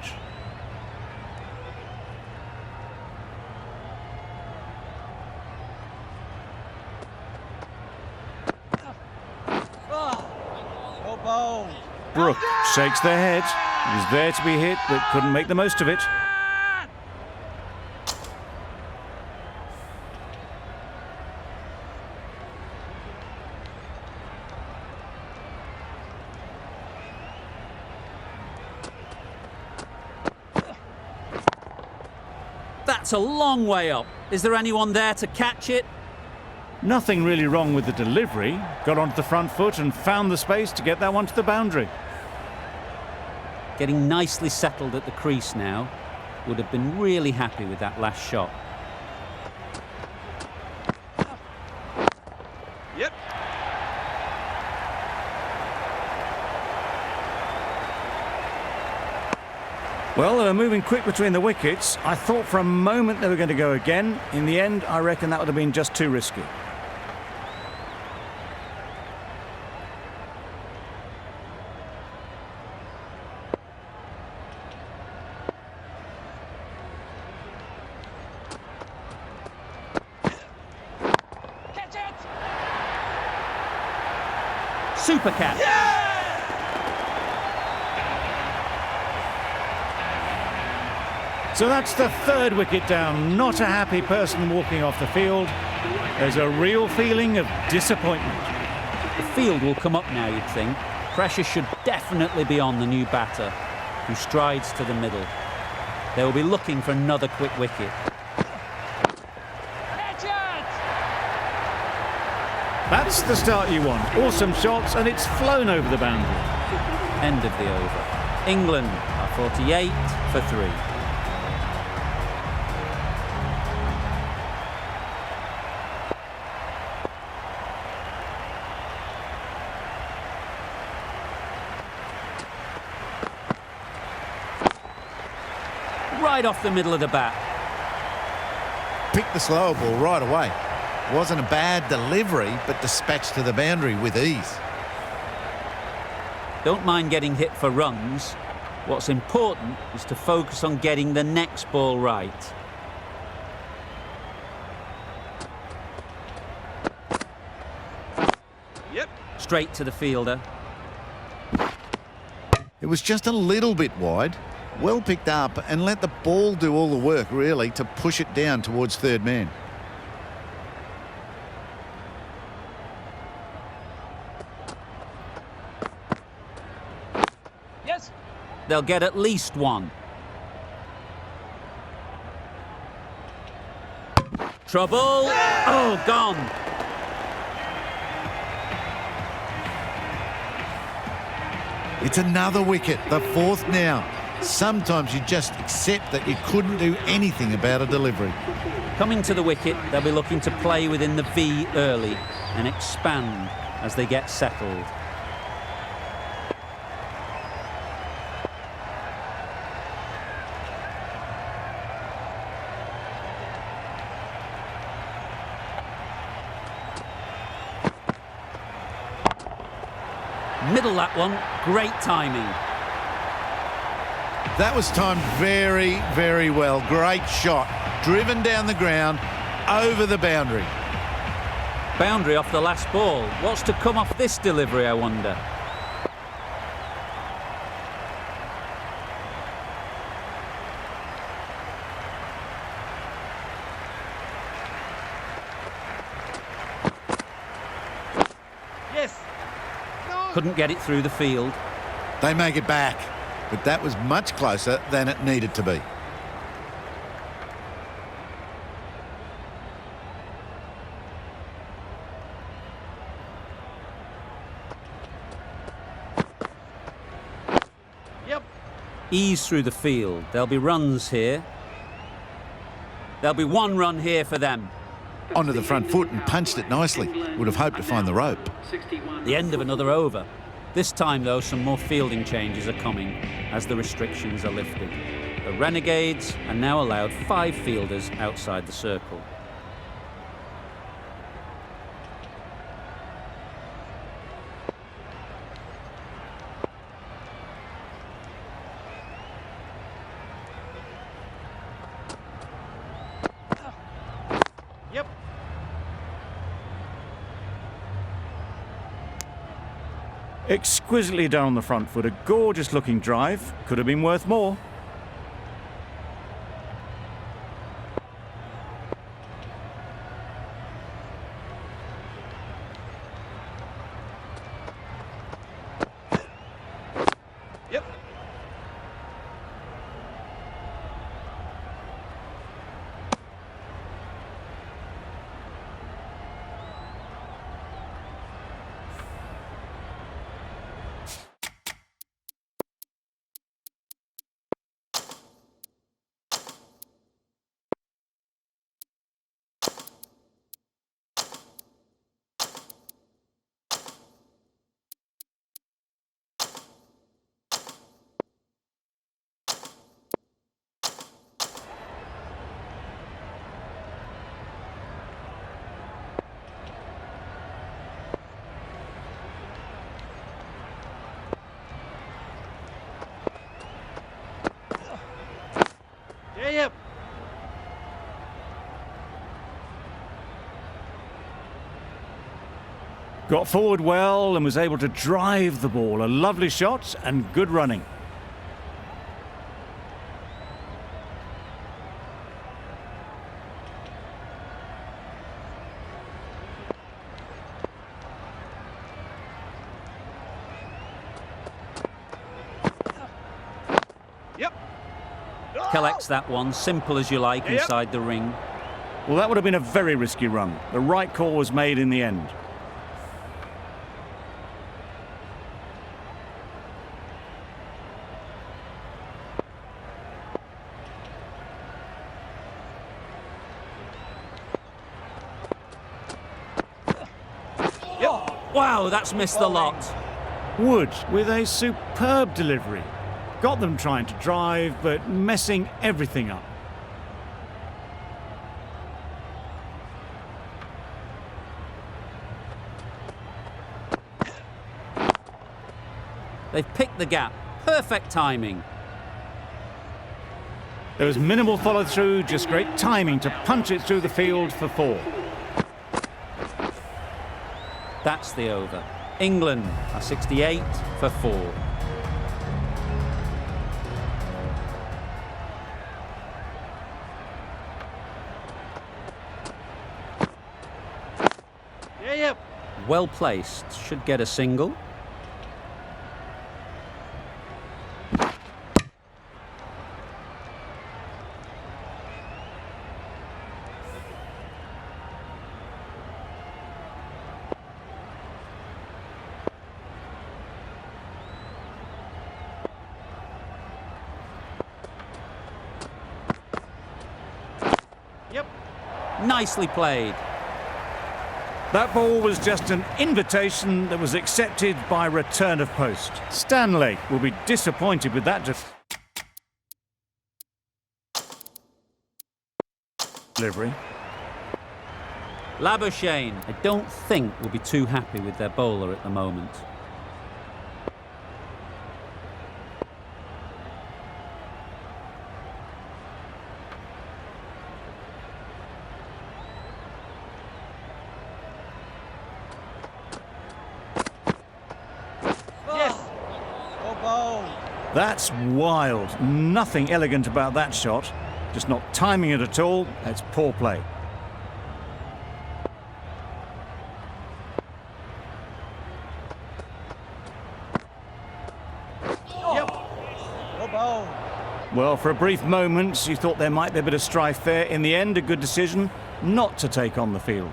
Oh, ball. Brooke shakes their head. He was there to be hit, but couldn't make the most of it. That's a long way up. Is there anyone there to catch it? Nothing really wrong with the delivery. Got onto the front foot and found the space to get that one to the boundary. Getting nicely settled at the crease now. Would have been really happy with that last shot. Yep. Well, they were moving quick between the wickets. I thought for a moment they were going to go again. In the end, I reckon that would have been just too risky. Catch it! Super catch. So that's the third wicket down. Not a happy person walking off the field. There's a real feeling of disappointment. The field will come up now, you'd think. Pressure should definitely be on the new batter, who strides to the middle. They will be looking for another quick wicket. Catch it! That's the start you want. Awesome shots, and it's flown over the boundary. End of the over. England are 48 for 3. Right off the middle of the bat. Picked the slower ball right away. Wasn't a bad delivery, but dispatched to the boundary with ease. Don't mind getting hit for runs. What's important is to focus on getting the next ball right. Yep. Straight to the fielder. It was just a little bit wide. Well picked up and let the ball do all the work, really, to push it down towards third man. Yes. They'll get at least one. Trouble. Oh, gone. It's another wicket, the fourth now. Sometimes you just accept that you couldn't do anything about a delivery. Coming to the wicket, they'll be looking to play within the V early and expand as they get settled. Middle that one, great timing. That was timed very, very well. Great shot. Driven down the ground, over the boundary. Boundary off the last ball. What's to come off this delivery, I wonder? Yes. No. Couldn't get it through the field. They make it back, but that was much closer than it needed to be. Yep. Ease through the field. There'll be runs here. There'll be one run here for them. Onto the front foot and punched it nicely. Would have hoped to find the rope. The end of another over. This time, though, some more fielding changes are coming as the restrictions are lifted. The Renegades are now allowed 5 fielders outside the circle. Yep. Exquisitely down the front foot, a gorgeous looking drive. Could have been worth more. Got forward well and was able to drive the ball. A lovely shot and good running. Yep. Collects that one, simple as you like, Yep. inside the ring. Well, that would have been a very risky run. The right call was made in the end. Wow, that's missed the lot. Wood with a superb delivery. Got them trying to drive, but messing everything up. They've picked the gap. Perfect timing. There was minimal follow-through, just great timing to punch it through the field for 4. That's the over. England are 68 for 4. Yep. Well placed. Should get a single. Yep. Nicely played. That ball was just an invitation that was accepted by return of post. Stanley will be disappointed with that delivery. Labuschagne, I don't think, will be too happy with their bowler at the moment. Yes. Oh, bowl. That's wild. Nothing elegant about that shot. Just not timing it at all. That's poor play. Yep. Oh, bowl. Well, for a brief moment, you thought there might be a bit of strife there. In the end, a good decision not to take on the field.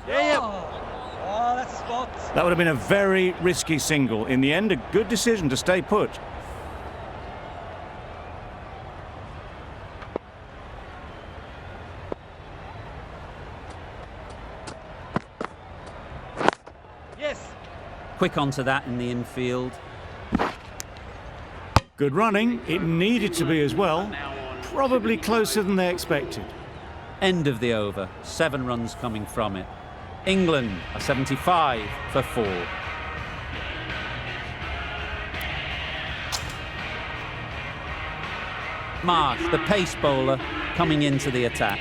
Yep. Oh, that's a spot. That would have been a very risky single. In the end, a good decision to stay put. Yes. Quick onto that in the infield. Good running. It needed to be as well. Probably closer than they expected. End of the over. 7 runs coming from it. England are 75 for 4. Marsh, the pace bowler, coming into the attack.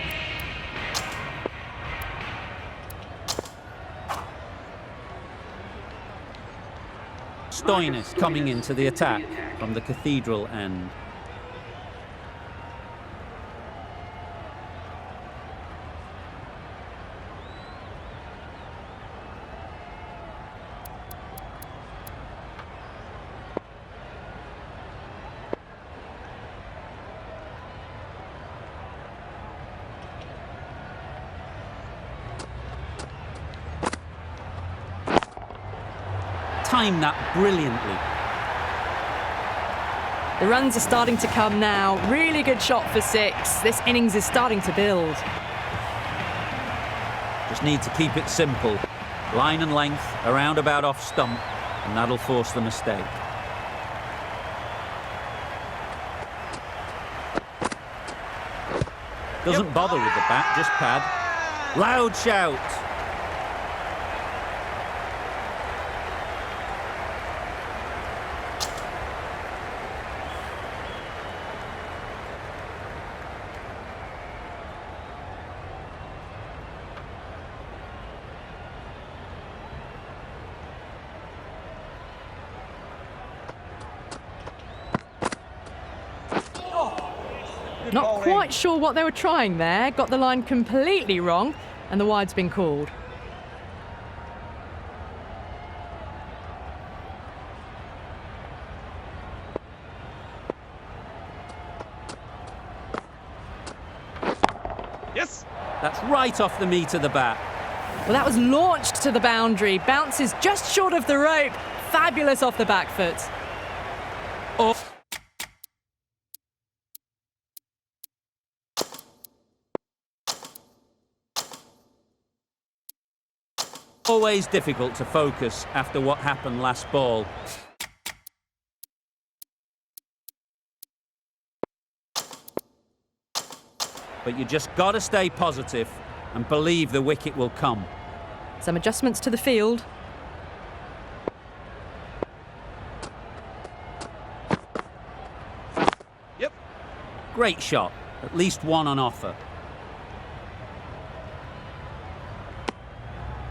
Stoinis coming into the attack from the Cathedral end. Timed that brilliantly. The runs are starting to come now. Really good shot for 6. This innings is starting to build. Just need to keep it simple. Line and length, around about off stump, and that'll force the mistake. Doesn't bother with the bat, just pad. Loud shout. Not bowling. quite sure what they were trying there. Got the line completely wrong, and the wide's been called. Yes. That's right off the meat of the bat. Well, that was launched to the boundary. Bounces just short of the rope. Fabulous off the back foot. Oh. Always difficult to focus after what happened last ball. But you just got to stay positive and believe the wicket will come. Some adjustments to the field. Yep. Great shot, at least one on offer.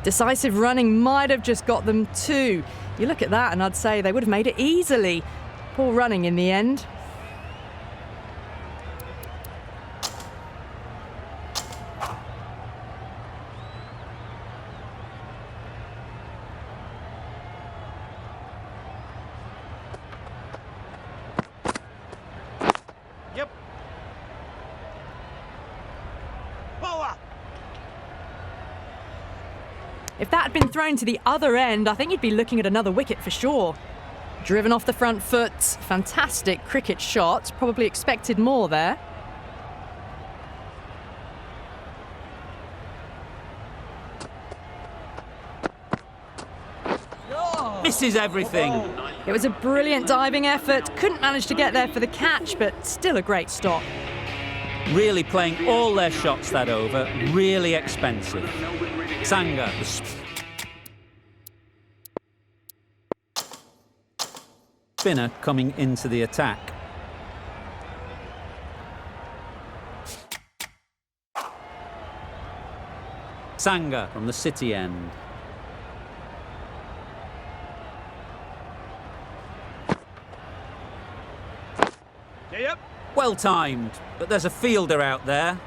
Decisive running might have just got them two. You look at that and I'd say they would have made it easily. Poor running in the end. Yep. Bowler. If that had been thrown to the other end, I think you'd be looking at another wicket for sure. Driven off the front foot, fantastic cricket shot. Probably expected more there. Misses everything. It was a brilliant diving effort. Couldn't manage to get there for the catch, but still a great stop. Really playing all their shots that over. Really expensive. Sangha, the spinner coming into the attack. Sangha from the city end. Yep. Well timed, but there's a fielder out there.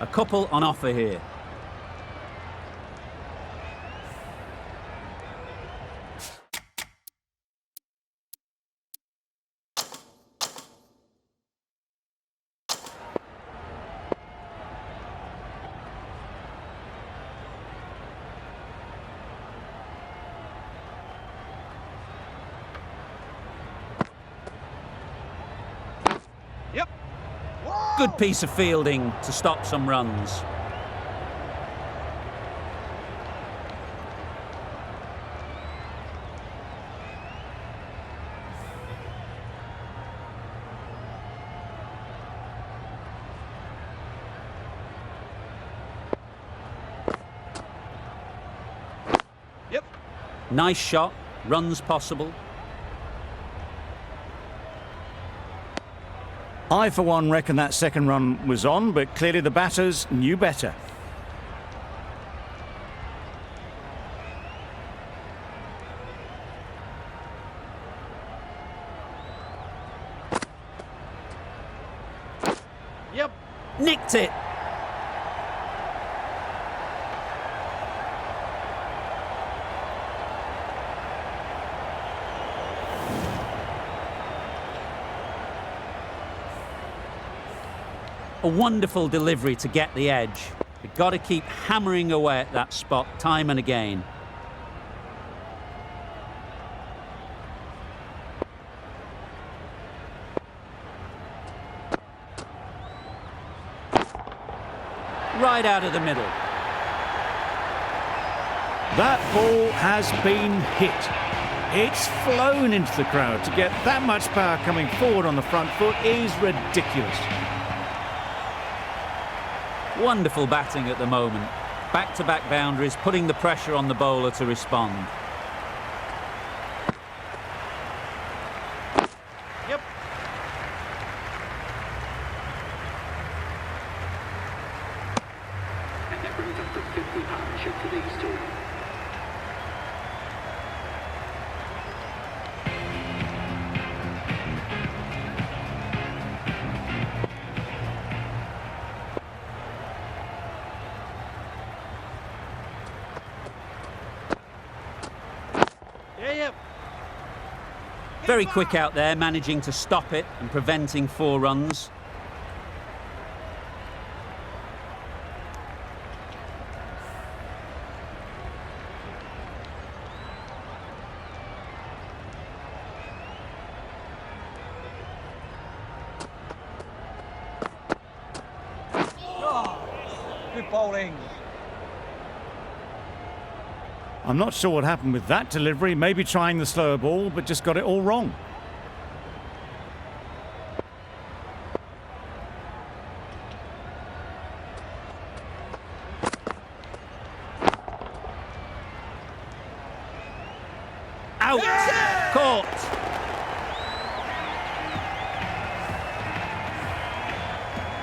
A couple on offer here. Yep. Whoa. Good piece of fielding to stop some runs. Yep. Nice shot, runs possible. I, for one, reckon that second run was on, but clearly the batters knew better. Yep. Nicked it. A wonderful delivery to get the edge. You've got to keep hammering away at that spot time and again. Right out of the middle. That ball has been hit. It's flown into the crowd. To get that much power coming forward on the front foot is ridiculous. Wonderful batting at the moment. Back-to-back boundaries, putting the pressure on the bowler to respond. Yep. And that brings up the 50 partnership for these two. Yep. Very quick out there, managing to stop it and preventing 4 runs. Good bowling. I'm not sure what happened with that delivery. Maybe trying the slower ball, but just got it all wrong. Out! Caught!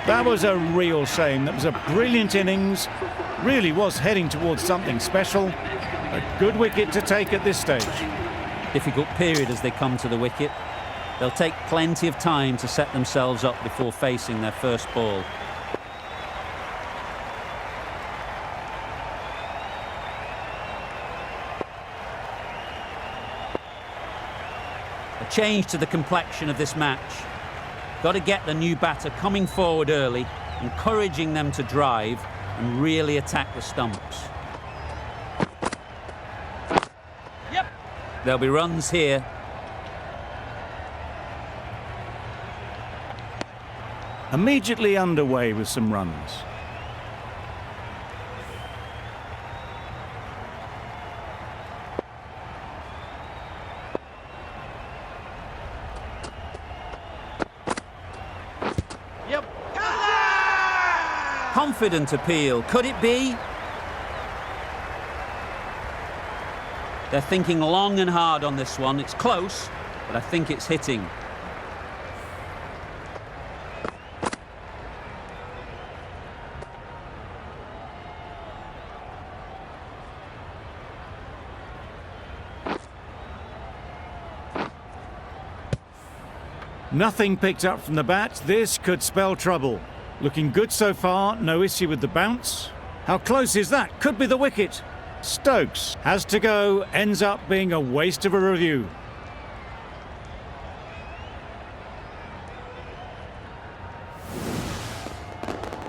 That was a real shame. That was a brilliant innings. Really was heading towards something special. A good wicket to take at this stage. Difficult period as they come to the wicket. They'll take plenty of time to set themselves up before facing their first ball. A change to the complexion of this match. Got to get the new batter coming forward early, encouraging them to drive and really attack the stumps. Yep. There'll be runs here. Immediately underway with some runs. Yep. Confident appeal. Could it be? They're thinking long and hard on this one. It's close, but I think it's hitting. Nothing picked up from the bat. This could spell trouble. Looking good so far. No issue with the bounce. How close is that? Could be the wicket. Stokes has to go. Ends up being a waste of a review.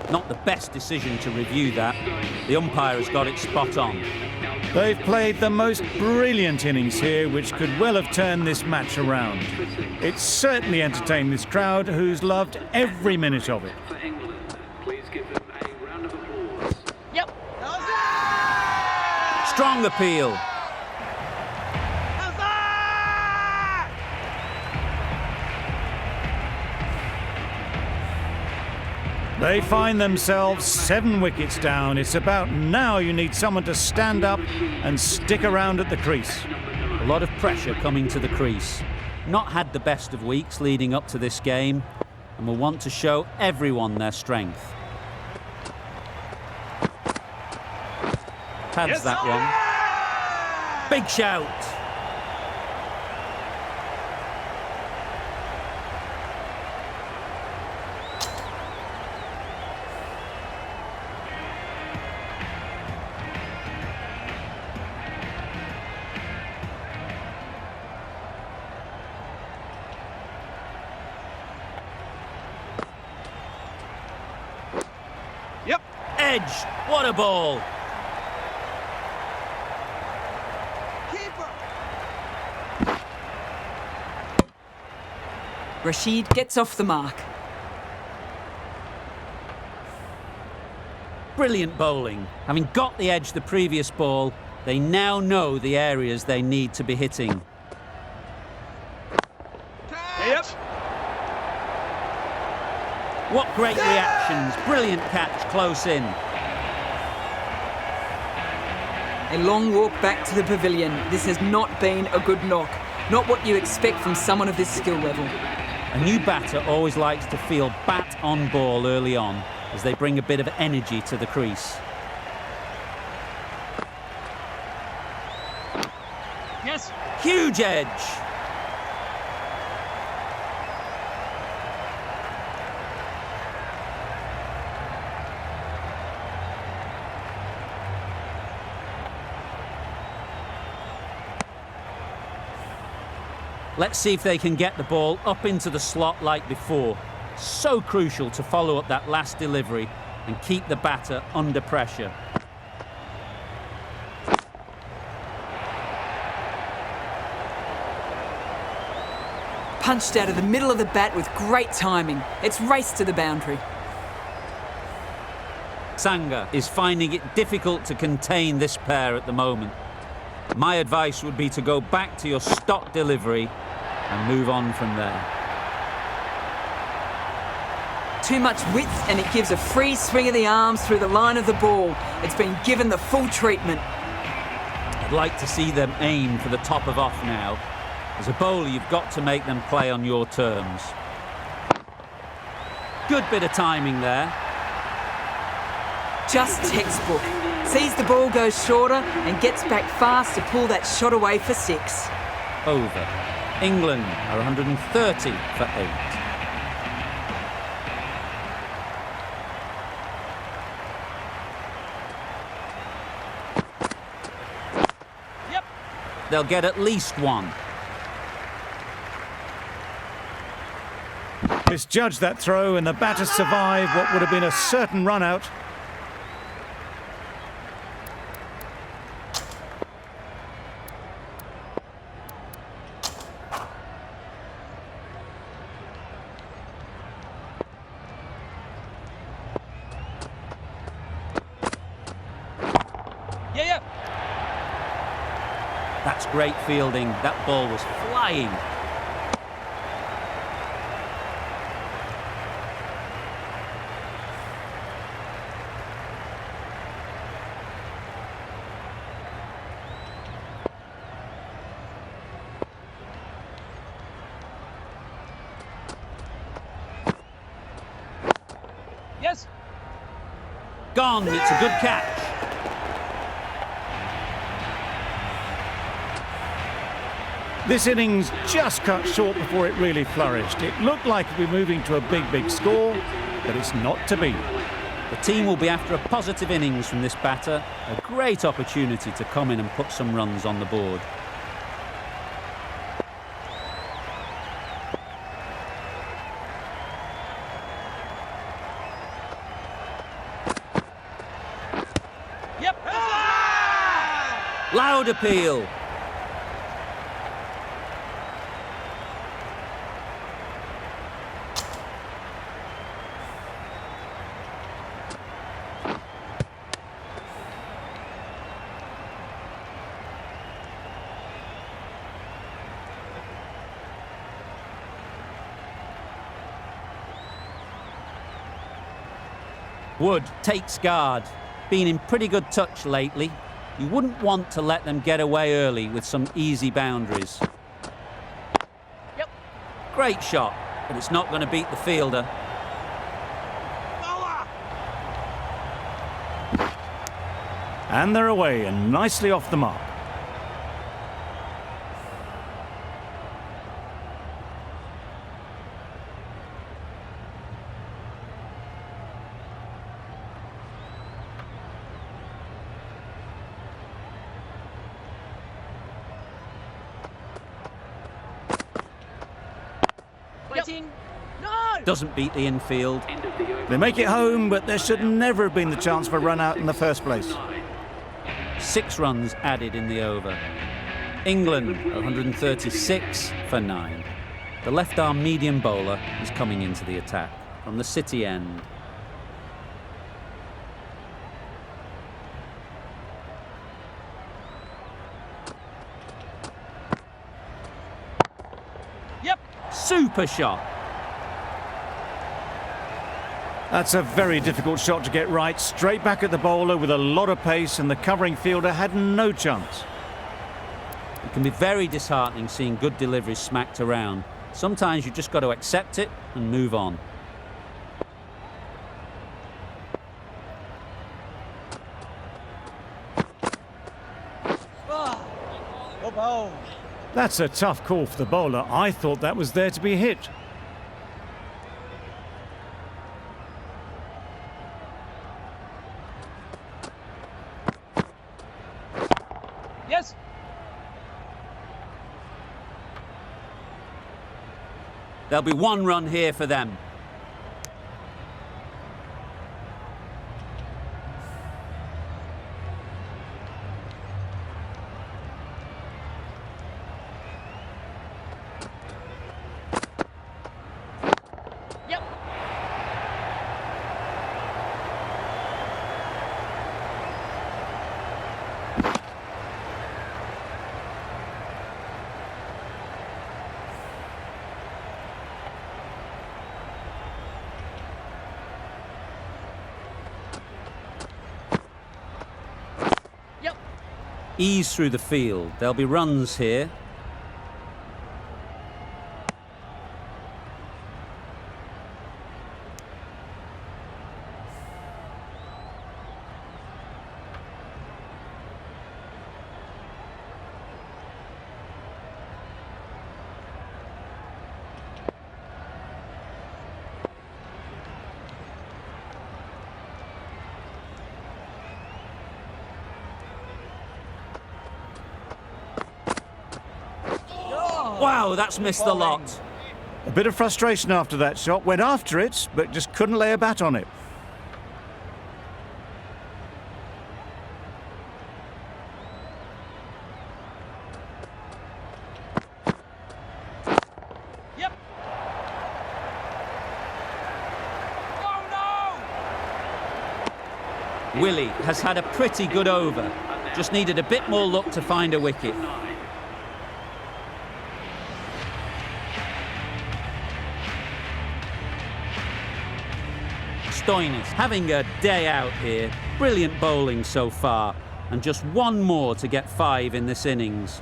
Not the best decision to review that. The umpire has got it spot on. They've played the most brilliant innings here, which could well have turned this match around. It's certainly entertained this crowd, who's loved every minute of it. For England, please give them a round of applause. Yep. Strong appeal. They find themselves 7 wickets down. It's about now you need someone to stand up and stick around at the crease. A lot of pressure coming to the crease. Not had the best of weeks leading up to this game, and will want to show everyone their strength. Pads Yes, that one. Big shout. Yep. Edge. What a ball. Rashid gets off the mark. Brilliant bowling. Having got the edge the previous ball, they now know the areas they need to be hitting. Yep. What great reactions. Brilliant catch close in. A long walk back to the pavilion. This has not been a good knock. Not what you expect from someone of this skill level. A new batter always likes to feel bat on ball early on as they bring a bit of energy to the crease. Yes. Huge edge. Let's see if they can get the ball up into the slot like before. So crucial to follow up that last delivery and keep the batter under pressure. Punched out of the middle of the bat with great timing. It's raced to the boundary. Sangha is finding it difficult to contain this pair at the moment. My advice would be to go back to your stock delivery and move on from there. Too much width and it gives a free swing of the arms through the line of the ball. It's been given the full treatment. I'd like to see them aim for the top of off now. As a bowler, you've got to make them play on your terms. Good bit of timing there. Just textbook. Sees the ball go shorter and gets back fast to pull that shot away for 6. Over. England are 130 for 8. Yep. They'll get at least one. Misjudged that throw, and the batters survive what would have been a certain run out. Yeah. That's great fielding. That ball was flying. Yes. Gone. It's a good catch. This innings just cut short before it really flourished. It looked like it would be moving to a big score, but it's not to be. The team will be after a positive innings from this batter. A great opportunity to come in and put some runs on the board. Yep. Loud appeal. Wood takes guard. Been in pretty good touch lately. You wouldn't want to let them get away early with some easy boundaries. Yep. Great shot, but it's not going to beat the fielder. And they're away and nicely off the mark. Waiting. No. Doesn't beat the infield. End of the over. They make it home, but there should never have been the chance for a run out in the first place. 6 runs added in the over. England 136 for 9. The left-arm medium bowler is coming into the attack from the City end. Yep. Super shot. That's a very difficult shot to get right. Straight back at the bowler with a lot of pace, and the covering fielder had no chance. It can be very disheartening seeing good deliveries smacked around. Sometimes you just got to accept it and move on. Go ball. That's a tough call for the bowler. I thought that was there to be hit. Yes. There'll be 1 run here for them. Yep. Yep. Ease through the field. There'll be runs here. Wow, that's missed the lot. A bit of frustration after that shot. Went after it, but just couldn't lay a bat on it. Yep. Oh no! Willie has had a pretty good over. Just needed a bit more luck to find a wicket. Stoinis having a day out here. Brilliant bowling so far. And just 1 more to get 5 in this innings.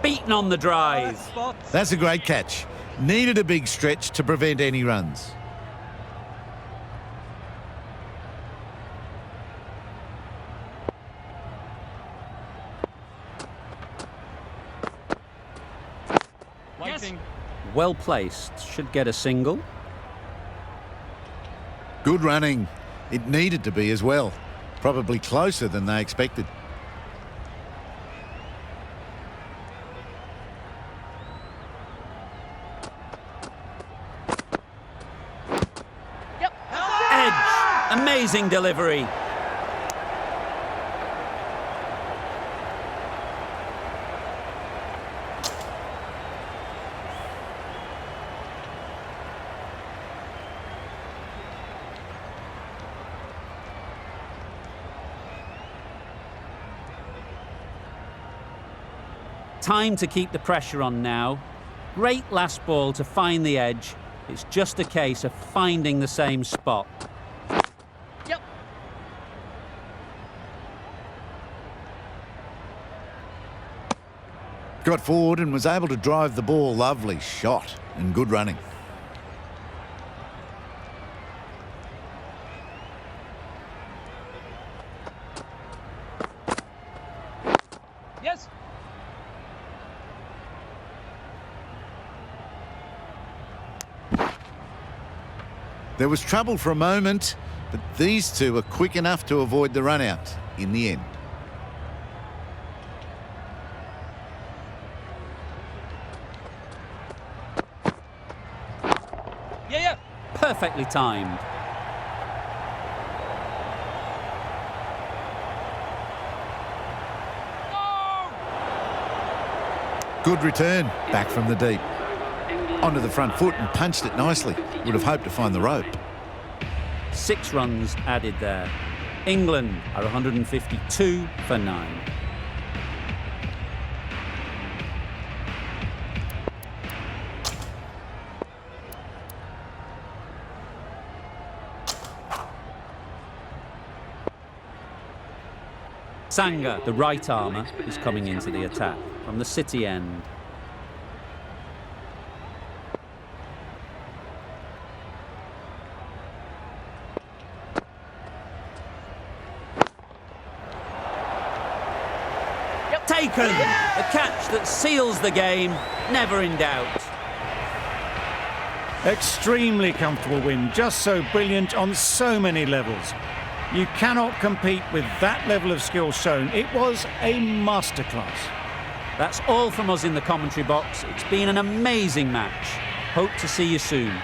Beaten on the drive. That's a great catch. Needed a big stretch to prevent any runs. Yes. Well placed. Should get a single. Good running. It needed to be as well. Probably closer than they expected. Yep. Edge. Amazing delivery. Time to keep the pressure on now. Great last ball to find the edge. It's just a case of finding the same spot. Yep. Got forward and was able to drive the ball. Lovely shot and good running. Yes. There was trouble for a moment, but these two are quick enough to avoid the run out in the end. Yeah. Perfectly timed. Good return, back from the deep. Onto the front foot and punched it nicely. Would have hoped to find the rope. 6 runs added there. England are 152 for 9. Sangha, the right armour, is coming into the attack from the City end. Taken! A catch that seals the game, never in doubt. Extremely comfortable win, just so brilliant on so many levels. You cannot compete with that level of skill shown. It was a masterclass. That's all from us in the commentary box. It's been an amazing match. Hope to see you soon.